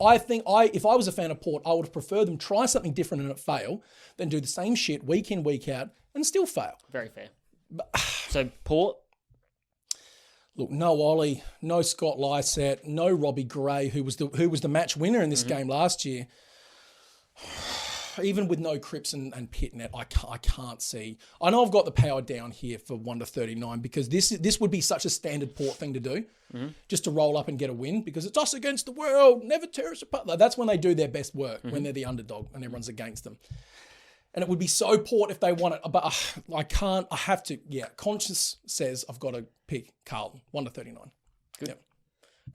I think if I was a fan of Port, I would have preferred them try something different and it fail than do the same shit week in, week out and still fail. Very fair. So Port? Look, no Ollie, no Scott Lysett, no Robbie Gray, who was the match winner in this game last year. Even with no Cripps and Pitnet, I can't see. I know I've got the power down here for 1-39 because this would be such a standard Port thing to do, just to roll up and get a win because it's us against the world, never tear us apart. That's when they do their best work, when they're the underdog and everyone's against them. And it would be so Port if they won it, but I can't. I have to. Yeah, conscience says I've got to pick Carlton 1-39. Good. Yep.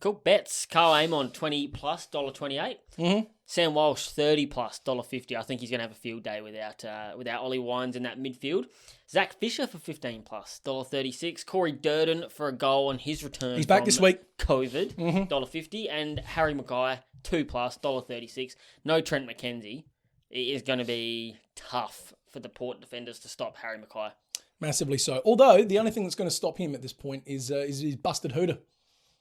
Cool. Bets. Carl Amon, 20 plus, $1.28. Sam Walsh, 30 plus, $1.50. I think he's going to have a field day without Ollie Wines in that midfield. Zach Fisher for 15 plus, $1.36. Corey Durden for a goal on his return. He's back this week. COVID, $1.50. And Harry Mackay, 2 plus, $1.36. No Trent McKenzie. It is going to be tough for the Port defenders to stop Harry Mackay. Massively so. Although the only thing that's going to stop him at this point is his busted hooter.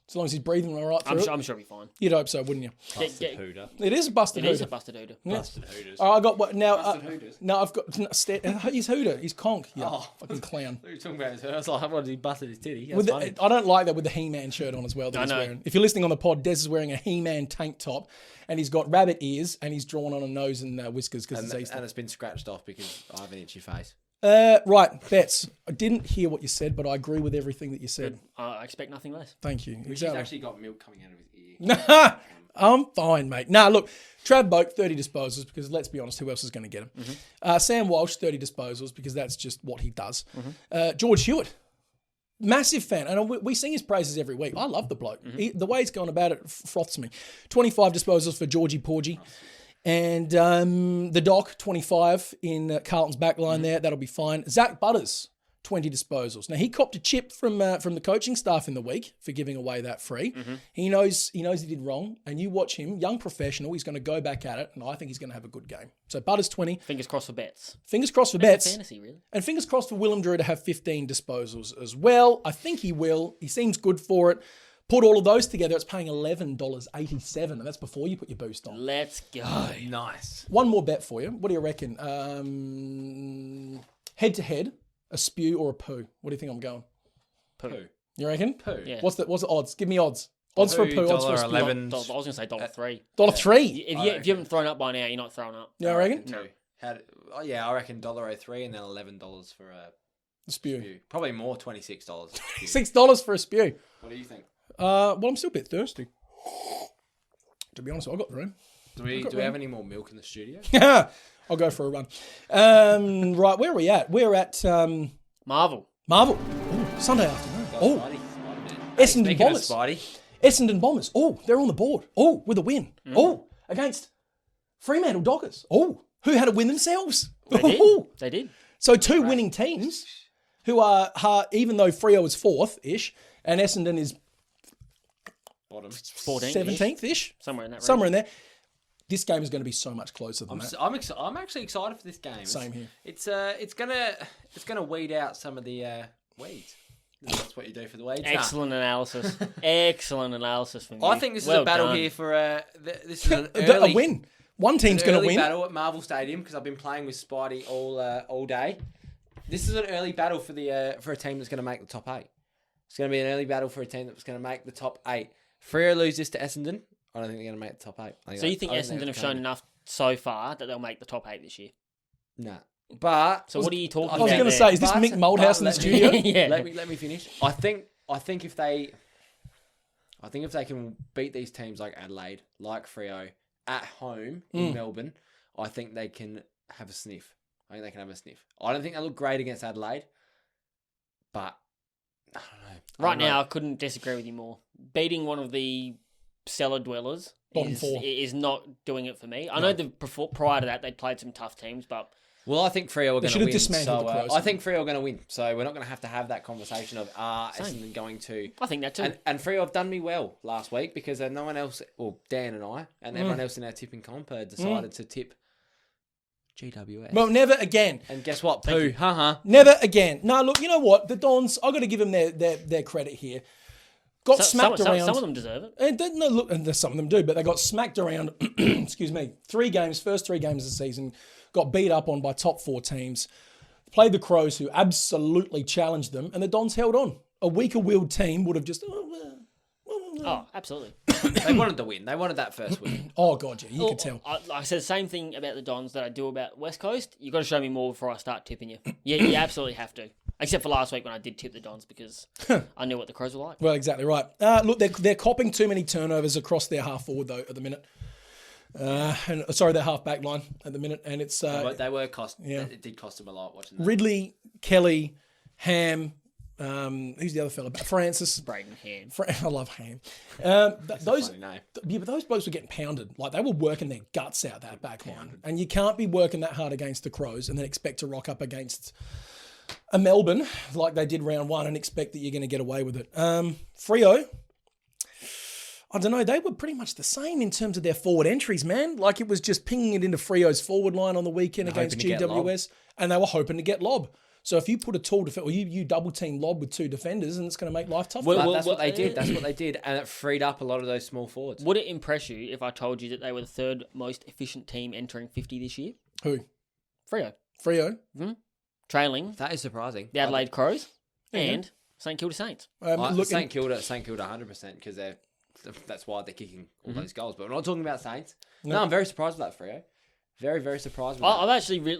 As long as he's breathing all right through it. I'm sure he'll be fine. You'd hope so, wouldn't you? Busted hooter. It is a busted It hooter. is a busted hooter. Yeah. Busted hooters. I got what now? Busted hooters. No, I've got he's hooter. He's conk. Yeah, fucking clown. What are you talking about? I was like, what did he busted his titty? That's With funny. I don't like that with the He-Man shirt on as well that he's know. wearing. If you're listening on the pod, Des is wearing a He-Man tank top and he's got rabbit ears and he's drawn on a nose and whiskers because it's Easter. And it's been scratched off because I have an itchy face. Right, Bets. I didn't hear what you said, but I agree with everything that you said. I expect nothing less. Thank you. He's actually got milk coming out of his ear. I'm fine, mate. Nah, look, Trav Boak, 30 disposals because let's be honest, who else is going to get him? Sam Walsh, 30 disposals because that's just what he does. George Hewitt, massive fan. And we sing his praises every week. I love the bloke. The way he's going about it froths me. 25 disposals for Georgie Porgy. And the Doc, 25 in Carlton's back line there. That'll be fine. Zach Butters, 20 disposals. Now, he copped a chip from the coaching staff in the week for giving away that free. He knows he did wrong, and you watch him, young professional, he's going to go back at it, and I think he's going to have a good game. So Butters 20. Fingers crossed for bets. Fingers crossed for bets. Fantasy, really. And fingers crossed for Willem Drew to have 15 disposals as well. I think he will. He seems good for it. Put all of those together, it's paying $11.87, and that's before you put your boost on. Let's go. Nice. One more bet for you. What do you reckon? Head-to-head, a spew or a poo? What do you think I'm going? Poo. You reckon? Poo. Yeah. What's the odds? Give me odds. Odds for a poo, odds for a spew. $11. I was going to say $1.03. $3. If you haven't thrown up by now, you're not throwing up. Yeah, I reckon? Two. I reckon $1.03 and then $11 for a Spew. spew. Probably more, $26. $6 for a spew. What do you think? Well, I'm still a bit thirsty. To be honest, I got the room. Do we have any more milk in the studio? I'll go for a run. Right, where are we at? We're at Marvel. Marvel. Ooh, Sunday afternoon. Oh, Spidey. Essendon Speaking of Bombers. Spidey. Essendon Bombers. Oh, they're on the board. Oh, with a win. Oh, against Fremantle Dockers. Oh, who had a win themselves. They did. Oh. They did. So two winning teams who are, even though Freo is 4th-ish and Essendon is Bottom. 14th. 17th-ish. Somewhere in that range. Somewhere in there. This game is going to be so much closer than that. I'm actually excited for this game. Same here. It's gonna weed out some of the weeds. That's what you do for the weeds. Excellent analysis. Excellent analysis from you. I think this is Well a battle done. here for this is an early A win. One team's going to win. battle at Marvel Stadium because I've been playing with Spidey all day. This is an early battle for a team that's going to make the top 8. It's going to be an early battle for a team that's going to make the top 8. Freo lose this to Essendon. I don't think they're going to make the top 8. So you think Essendon have shown enough so far that they'll make the top 8 this year? Nah. But So what are you talking I about? was going to there? say, is this Mick Moldhouse in the studio? Yeah. Let me finish. I think if they can beat these teams like Adelaide, like Freo, at home in Melbourne, I think they can have a sniff. I don't think they look great against Adelaide, but I don't know. Right now, I couldn't disagree with you more. Beating one of the cellar dwellers Bottom 4. is not doing it for me. I know prior to that, they'd played some tough teams, but... Well, I think Freo are going should to have win. dismantled So the Crows. I think Freo are going to win. So we're not going to have that conversation of Essendon going to. I think that too. And Freo have done me well last week because no one else, well, Dan and I, and everyone else in our tipping comp decided to tip GWS. Well, never again. And guess what? Poo. Haha. Never again. No, look, you know what? The Dons, I've got to give them their credit here. Got smacked around. Some of them deserve it. And some of them do, but they got smacked around, excuse me, first 3 games of the season, got beat up on by top 4 teams, played the Crows who absolutely challenged them, and the Dons held on. A weaker-willed team would have just... Oh, absolutely. They wanted the win. They wanted that first win. Oh, God, yeah, you could tell. I said the same thing about the Dons that I do about West Coast. You've got to show me more before I start tipping you. Yeah, you absolutely have to. Except for last week when I did tip the Dons because I knew what the Crows were like. Well, exactly right. Look, they're copping too many turnovers across their half forward, though, at the minute. Their half back line at the minute. And it's... They were cost. Yeah. It did cost them a lot watching that. Ridley, Kelly, Ham... who's the other fella? Francis. Braden Ham. I love Ham. Those, funny name. yeah, but those blokes were getting pounded. Like they were working their guts out that back line, and you can't be working that hard against the Crows and then expect to rock up against a Melbourne like they did round 1 and expect that you're going to get away with it. Freo, I don't know. They were pretty much the same in terms of their forward entries, man. Like it was just pinging it into Freo's forward line on the weekend against GWS, and they were hoping to get lob. So if you put a tall defender, or you double team lob with 2 defenders, and it's going to make life tough. That's what they did. That's what they did, and it freed up a lot of those small forwards. Would it impress you if I told you that they were the 3rd most efficient team entering 50 this year? Who? Freo. Trailing That is surprising. the Adelaide Crows Yeah. and St Kilda Saints. St Kilda 100% because that's why they're kicking all those goals. But we're not talking about Saints. No, I'm very surprised with that, Freo. Very, very surprised with that. I've actually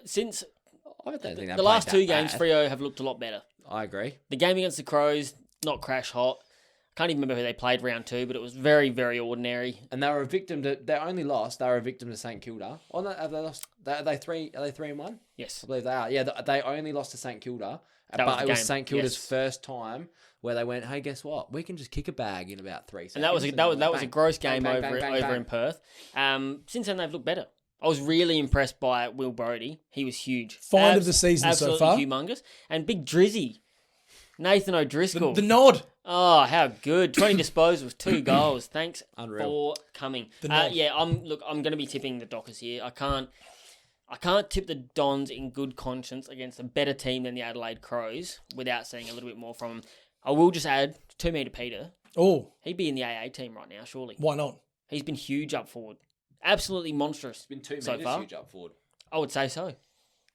since I don't think they the last played 2 that games, bad. Freo have looked a lot better. I agree. The game against the Crows, not crash hot. Can't even remember who they played round 2, but it was very, very ordinary. And they were a victim to. They only lost. They were a victim to St Kilda. Oh no, have they lost? Are they 3-1? Yes. I believe they are. Yeah, they only lost to St Kilda. That was But the it was game. St Kilda's Yes. first time where they went, hey, guess what? We can just kick a bag in about 3 seconds. And that was a gross game bang, over bang, bang, over bang. in Perth. Since then, they've looked better. I was really impressed by Will Brodie. He was huge. Find of the season so far. Absolutely humongous. And Big Drizzy, Nathan O'Driscoll. The nod. Oh, how good. 20 disposals, 2 goals. Thanks Unreal. for coming. nod. I'm going to be tipping the Dockers here. I can't tip the Dons in good conscience against a better team than the Adelaide Crows without seeing a little bit more from them. I will just add 2 metre Peter. Oh, He'd be in the AA team right now, surely. why not? He's been huge up forward. Absolutely monstrous. Been 2 so metres far. huge up forward. I would say so.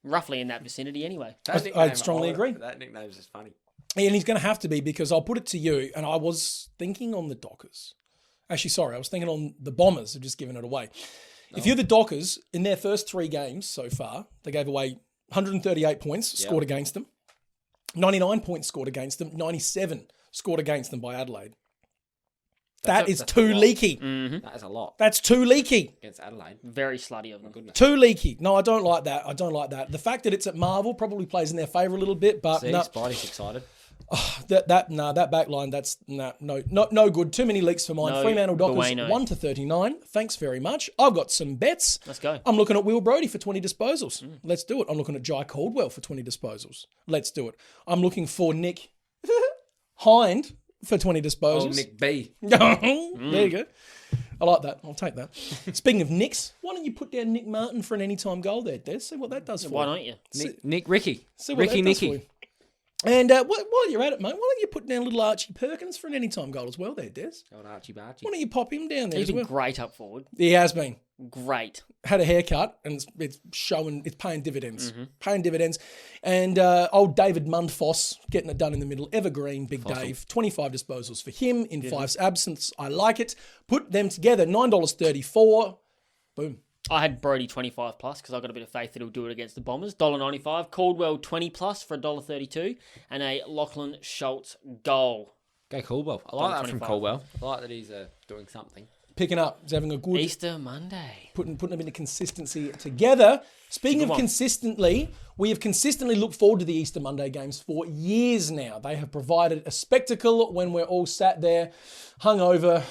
Roughly in that vicinity anyway. I'd strongly agree. That nickname's just funny. And he's going to have to be, because I'll put it to you, and I was thinking on the Dockers. Actually, sorry, I was thinking on the Bombers. I've just given it away. If you're the Dockers, in their first 3 games so far, they gave away 138 points scored against them, 99 points scored against them, 97 scored against them by Adelaide. That's too leaky. That is a lot. That's too leaky. Against Adelaide. Very slutty of them. Goodness. Too leaky. No, I don't like that. I don't like that. The fact that it's at Marvel probably plays in their favour a little bit, but See, no. Spidey's excited. That back line, that's no good. Too many leaks for mine. No Fremantle Dockers bueno. 1-39. Thanks very much. I've got some bets. Let's go. I'm looking at Will Brodie for 20 disposals. Let's do it. I'm looking at Jai Caldwell for 20 disposals. Let's do it. I'm looking for Nick Hind for 20 disposals. Oh, Nick B. There you go. I like that. I'll take that. Speaking of Nicks, why don't you put down Nick Martin for an anytime goal there, Des? See what that does for Why you. don't you? Nick Ricky. See what Ricky that does for Nicky. you. And while you're at it, mate, why don't you put down little Archie Perkins for an anytime goal as well there, Des? Old Archie Barchie. Why don't you pop him down there He's as been well? great up forward. He has been. Great. Had a haircut and it's showing, it's paying dividends. Paying dividends. And old David Mundfoss getting it done in the middle. Evergreen, Big Dave. 25 disposals for him in Fife's absence. I like it. Put them together. $9.34. Boom. I had Brodie 25 plus because I got a bit of faith that he'll do it against the Bombers. $1.95. Caldwell 20 plus for $1.32. And a Lachlan Schultz goal. Go Caldwell. I like that from $1.25. Caldwell. I like that he's doing something. Picking up. He's having a good... Easter Monday. Putting them into consistency together. Speaking of one. consistently, we have consistently looked forward to the Easter Monday games for years now. They have provided a spectacle when we're all sat there hungover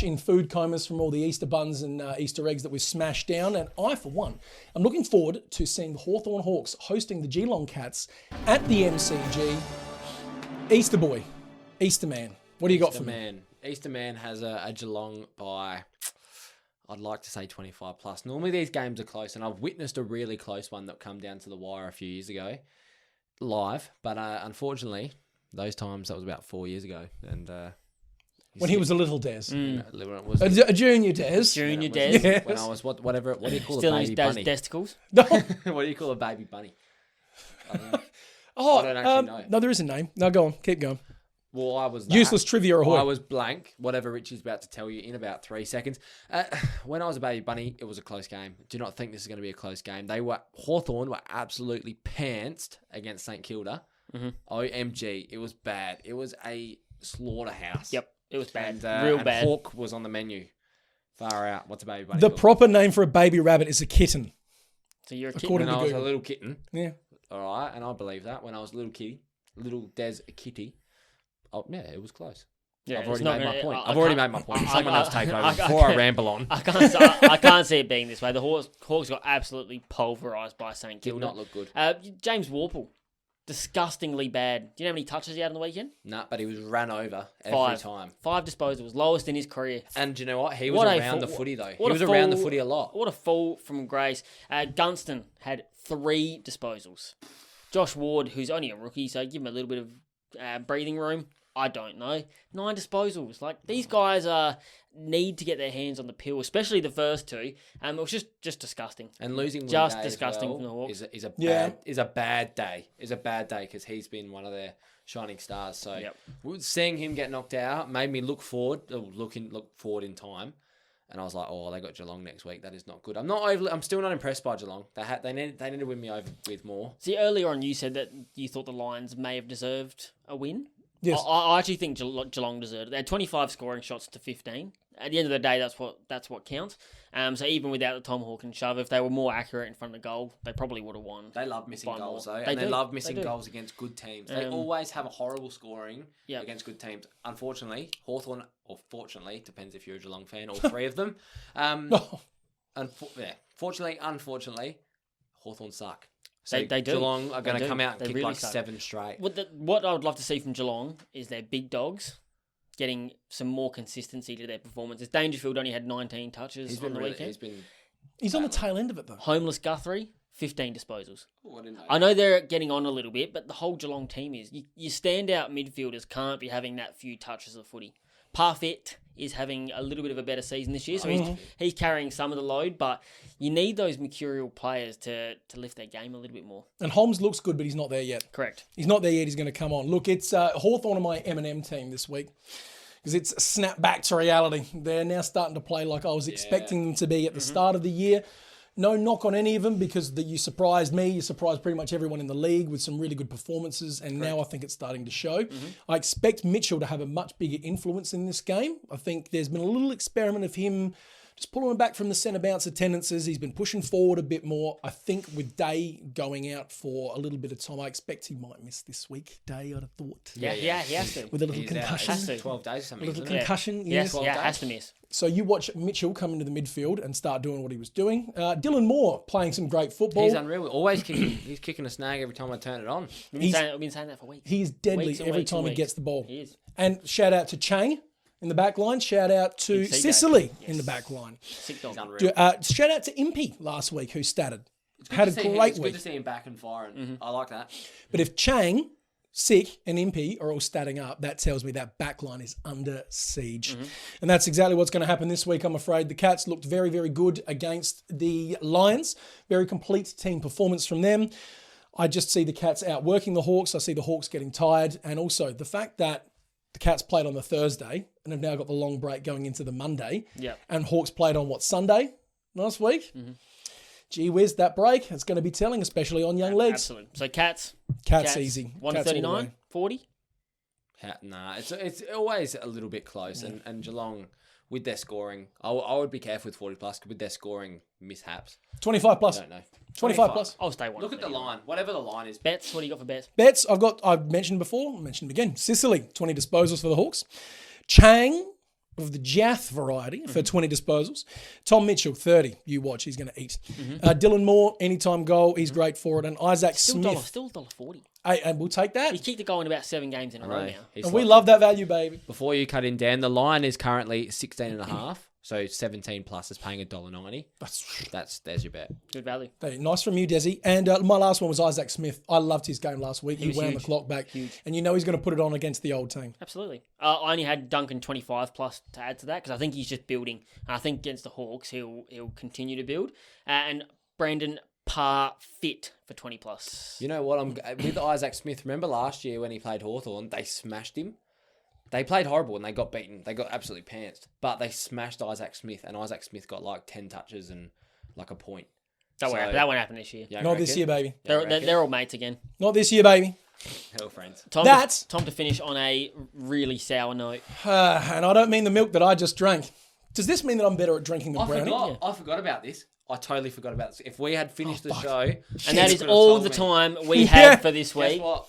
/ in food comas from all the Easter buns and Easter eggs that we've smashed down. And I, for one, am looking forward to seeing the Hawthorn Hawks hosting the Geelong Cats at the MCG. Easter boy, Easter man, what do you got for me? Easter Man has a Geelong by, I'd like to say 25 plus. Normally these games are close, and I've witnessed a really close one that come down to the wire a few years ago, live. But unfortunately, those times, that was about 4 years ago. And When he was a little Des. it was, A junior Des. Junior Des. when I was, what do you call Still a in his baby dad's bunny? testicles. What do you call a baby bunny? I don't know. Oh, I don't actually know. no, there is a name. No, go on. Keep going. Well, I was Useless trivia ahoy. I was blank, whatever Richie's about to tell you in about 3 seconds. When I was a baby bunny, it was a close game. Do not think this is going to be a close game. Hawthorn were absolutely pantsed against St Kilda. OMG, it was bad. It was a slaughterhouse. Yep, it was bad. And, Real bad. Hawk was on the menu. Far out. What's a baby bunny The called? proper name for a baby rabbit is a kitten. So you're a kid. According When to I was a Google. little kitten, Yeah. all right, and I believe that. When I was a little kitty, little Des kitty, oh, yeah, it was close. Yeah, I've it's already not made my gonna- point. I I've already can't- made my point. I- Someone I- else take I- over I before I can't- ramble on. I can't see it being this way. The Hawks got absolutely pulverised by St Did Kilda. not look good. James Warple, disgustingly bad. Do you know how many touches he had on the weekend? Nah, but he was ran over every 5. time. 5 disposals, lowest in his career. And do you know what? He was What a around the fool- footy, though. He what a was around the fool- footy a lot. What a fall from grace. Gunston had 3 disposals. Josh Ward, who's only a rookie, so give him a little bit of breathing room. I don't know. 9 disposals. Like, these guys need to get their hands on the pill, especially the first 2. It was just disgusting. And losing Just Winday disgusting as well from the Hawks. is a Yeah. bad day. Is a bad day because he's been one of their shining stars. So Yep. seeing him get knocked out made me look forward in time. And I was like, oh, they got Geelong next week. That is not good. I'm still not impressed by Geelong. They need to win me over with more. See, earlier on you said that you thought the Lions may have deserved a win. Yes. I actually think Geelong deserved it. They had 25 scoring shots to 15. At the end of the day, that's what counts. So even without the tomahawk and shove, if they were more accurate in front of the goal, they probably would have won. They love missing by goals, more. though. They And they do. love missing They do. goals against good teams. They always have a horrible scoring Yep. against good teams. Unfortunately, Hawthorn, or fortunately, depends if you're a Geelong fan, all 3 of them. Oh, Unfortunately, Hawthorn suck. So They do. Geelong are going They to do. come out and They kick really like suck. 7 straight. What I would love to see from Geelong is their big dogs getting some more consistency to their performances. Dangerfield only had 19 touches on the weekend. He's on the tail end of it, though. Homeless Guthrie, 15 disposals. Oh, I didn't know I know they're getting on a little bit, but the whole Geelong team is. Your standout midfielders can't be having that few touches of footy. Parfitt is having a little bit of a better season this year, so he's carrying some of the load, but you need those mercurial players to lift their game a little bit more. And Holmes looks good, but he's not there yet. Correct. He's not there yet. He's going to come on. Look, it's Hawthorn and my M&M team this week because it's snapped back to reality. They're now starting to play like I was expecting them to be at the start of the year. No knock on any of them because you surprised me. You surprised pretty much everyone in the league with some really good performances, and now I think it's starting to show. I expect Mitchell to have a much bigger influence in this game. I think there's been a little experiment of him just pulling him back from the centre bounce attendances. He's been pushing forward a bit more. I think with Day going out for a little bit of time, I expect he might miss this week. Day, I'd have thought. Yeah, he has to. With a little He's out. concussion. Has to. 12 days or something. A little isn't it? concussion. Yes, Yes. has to miss. So you watch Mitchell come into the midfield and start doing what he was doing. Dylan Moore playing some great football. He's unreal. Always kicking. He's kicking a snag every time I turn it on. We've been saying that for weeks. He's deadly Weeks and every weeks and time he weeks. gets the ball. He is. And shout out to Chang in the back line. Shout out to Big C-Day. Sicily in the back line. Sick dog. He's unreal. Shout out to Impey last week who statted. Good Had a to see him. great It's week. good to see him back and firing. I like that. But if Chang, Sick, and Impey are all statting up, that tells me that back line is under siege. And that's exactly what's going to happen this week, I'm afraid. The Cats looked very, very good against the Lions. Very complete team performance from them. I just see the Cats outworking the Hawks. I see the Hawks getting tired. And also the fact that the Cats played on the Thursday and have now got the long break going into the Monday. Yep. And Hawks played on Sunday last week. Gee whiz, that break, it's going to be telling, especially on young legs. Absolutely. So Cats Easy. Cats all the 139, way. 40. Nah, it's always a little bit close. And Geelong, with their scoring, I would be careful with 40 plus with their scoring mishaps. 25 plus. I don't know. 25 plus. I'll stay one. Look at the line. Whatever the line is. Bets. What do you got for bets? Bets, I've mentioned before, I'll mention them again. Sicily, 20 disposals for the Hawks. Chang of the Jath variety for 20 disposals. Tom Mitchell, 30. You watch, he's going to eat. Dylan Moore, anytime goal, he's great for it. And Isaac Still Smith. Still $1.40. Hey, and we'll take that. He's kicked a goal in about 7 games in a row now. He's And we like- love that value, baby. Before you cut in, Dan, the line is currently 16.5. So 17 plus is paying $1.90. There's your bet. Good value. Hey, nice from you, Desi. And my last one was Isaac Smith. I loved his game last week. He was wound huge. the clock back. Huge. And you know he's going to put it on against the old team. Absolutely. I only had Duncan 25 plus to add to that because I think he's just building. And I think against the Hawks he'll continue to build. And Brandon Parr fit for 20 plus. You know what? I'm with Isaac Smith. Remember last year when he played Hawthorn, they smashed him. They played horrible and they got beaten. They got absolutely pantsed. But they smashed Isaac Smith, and Isaac Smith got like 10 touches and like a point. That won't happen this year. You don't Not this reckon? year, baby. You don't reckon? They're all mates again. Not this year, baby. Hell, friends. Time to finish on a really sour note. And I don't mean the milk that I just drank. Does this mean that I'm better at drinking than Brownie? I forgot about this. I totally forgot about this. If we had finished the show, And that is could've all told the me. time we have for this Guess week. what?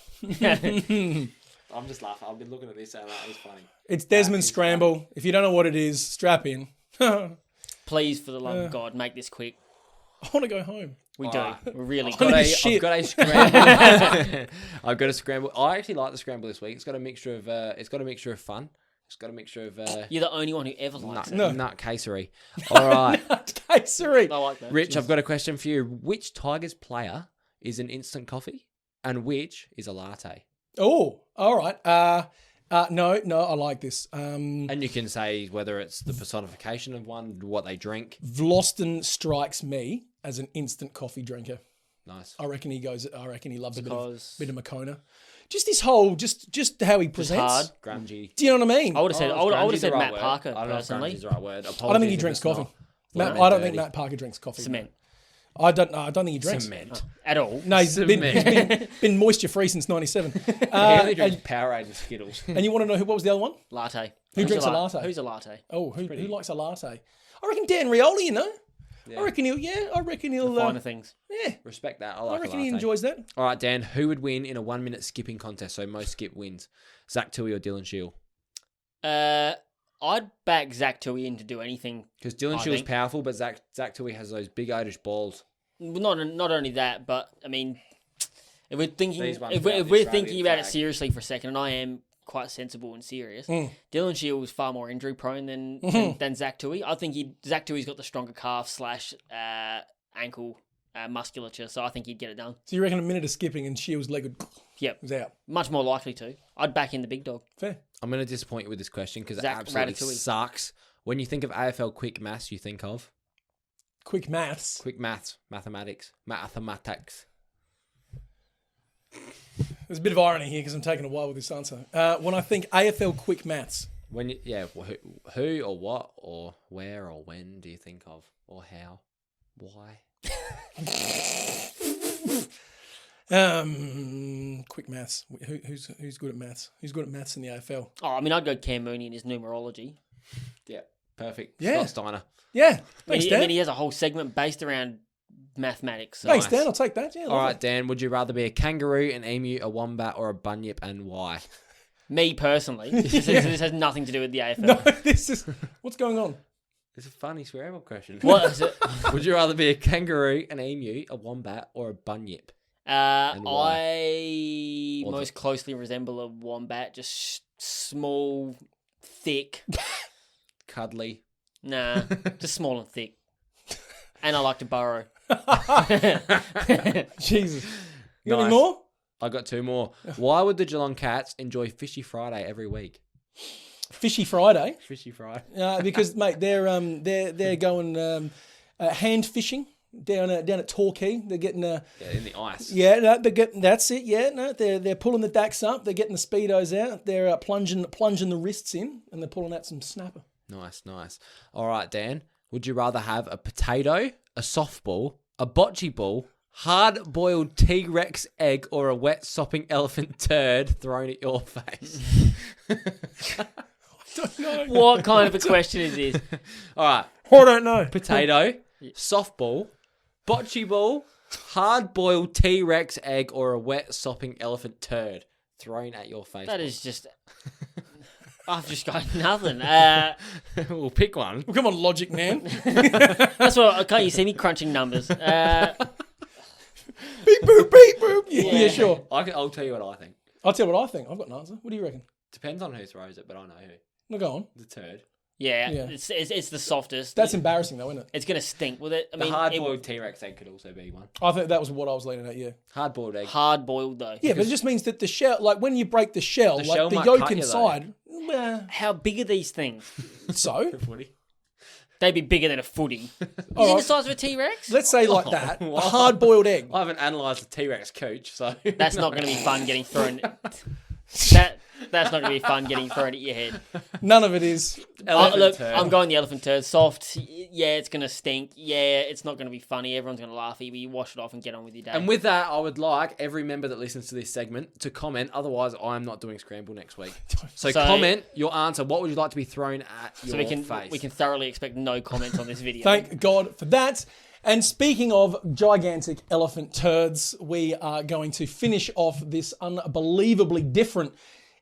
I'm just laughing. I've been looking at this and that was funny. It's Desmond is Scramble. If you don't know what it is, strap in. I Please, for the love of God, make this quick. want to go home. We do. We really Holy do. shit. I've got a scramble. I've got a scramble. I actually like the scramble this week. It's got a mixture of fun. It's got a mixture of You're the only one who ever likes it. nutcasery. All right, Casery. I like that. Rich, I've got a question for you. Which Tigers player is an instant coffee, and which is a latte? Oh, all right. No, I like this. And you can say whether it's the personification of one, what they drink. Vlosten strikes me as an instant coffee drinker. Nice. I reckon he loves Because- a bit of Moccona. Just this whole, just how he presents. hard. Grungy. Do you know what I mean? I would have said. I would have said Matt Parker I don't know if personally. grungy is the right word. I don't think he drinks coffee. I don't think Matt Parker drinks coffee. Cement I don't think he drinks. Cement. at all. No, he's been moisture free since '97. He only drinks Powerade and Skittles. And you want to know what was the other one? Latte. Who drinks a latte? Who's a latte? Oh, who likes a latte? I reckon Dan Rioli. You know, I reckon he'll. Finer things. Yeah, Respect that. I I like reckon a he latte. enjoys that. All right, Dan. Who would win in a 1 minute skipping contest? So most skip wins. Zach Tui or Dylan Shield? I I'd back Zach Tui in to do anything. Because Dylan I Shiel's think. powerful, but Zach Tui has those big Irish balls. Well, not only that, but I mean, if we're thinking These ones if without we're the thinking Australian about it flag. seriously for a second, and I am quite sensible and serious, Dylan Shield was far more injury prone than Zach Tui. I think Zach Tui's got the stronger calf / ankle musculature, so I think he'd get it done. So you reckon a minute of skipping and Shields' leg Yep, was out? much more likely to. I'd back in the big dog. Fair. I'm going to disappoint you with this question because it Zach absolutely Ratatouille. sucks. When you think of AFL quick maths, you think of Quick maths. quick mathematics. There's a bit of irony here because I'm taking a while with this answer. When I think AFL quick maths, When who or what or where or when do you think of or how, why? quick maths. Who's good at maths? Who's good at maths in the AFL? Oh, I mean, I'd go Cam Mooney in his numerology. Yeah, perfect. Yeah. Scott Steiner. Yeah. I mean, Thanks, I Dan. mean, he has a whole segment based around mathematics. So. Thanks, Dan. I'll take that. Yeah. All right, Dan. Would you rather be a kangaroo, an emu, a wombat, or a bunyip, and why? Me personally, this has nothing to do with the AFL. No, this is what's going on. It's a funny scramble question. What is it? Would you rather be a kangaroo, an emu, a wombat, or a bunyip? I Or most closely resemble a wombat, just small, thick. Cuddly. Nah, just small and thick. And I like to burrow. Jesus. You got Nice. any more? I got two more. Why would the Geelong Cats enjoy Fishy Friday every week? Fishy Friday. Fishy Friday. Because mate, they're going hand fishing down at Torquay. They're getting Yeah, in the ice. yeah, no, they're getting that's it. Yeah, no, they're pulling the dacks up. They're getting the speedos out. They're plunging the wrists in, and they're pulling out some snapper. Nice. All right, Dan. Would you rather have a potato, a softball, a bocce ball, hard-boiled T-Rex egg, or a wet sopping elephant turd thrown at your face? Don't know. What kind of a question is this? All right. I don't know. Potato, softball, bocce ball, hard-boiled T-Rex egg, or a wet sopping elephant turd thrown at your face. That is just... I've just got nothing. We'll pick one. Well, come on, logic, man. That's what... Can't you see me crunching numbers? Beep boop, beep boop. Yeah, sure. I'll tell you what I think. I'll tell you what I think. I've got an answer. What do you reckon? Depends on who throws it, but I know who. No, go on. The turd. Yeah, Yeah. It's the softest. That's embarrassing, though, isn't it? It's going to stink with it. I The mean, hard-boiled T-Rex egg could also be one. I think that was what I was leaning at. Yeah. Hard-boiled egg. hard-boiled, though. Yeah, but it just means that the shell, like when you break the shell, The like shell the might yolk cut you, inside. How big are these things? So They'd be bigger than a footy. You All think right. the size of a T-Rex? let's say like that. A wow. hard-boiled egg. I haven't analysed the T-Rex coach, so... That's not going to be fun getting thrown... That's not going to be fun getting thrown at your head. None of it is. Elephant Look, turd. I'm going the elephant turd. Soft. Yeah, it's going to stink. Yeah, it's not going to be funny. Everyone's going to laugh at you, but you wash it off and get on with your day. And with that, I would like every member that listens to this segment to comment. Otherwise, I'm not doing Scramble next week. So comment your answer. What would you like to be thrown at your so we can face? thoroughly expect no comments on this video. Thank God for that. And speaking of gigantic elephant turds, we are going to finish off this unbelievably different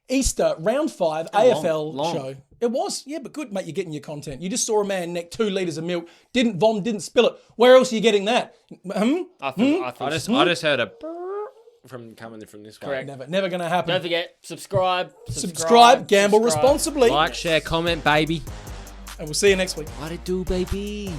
Easter round 5 AFL long. show. It was, yeah, but good, mate. You're getting your content. You just saw a man neck 2 litres of milk, didn't vom, didn't spill it. Where else are you getting that? I feel I just heard a from coming from this way. Correct. Never going to happen. Don't forget, subscribe, Gamble responsibly. Like, share, comment, baby. And we'll see you next week. What it do, baby?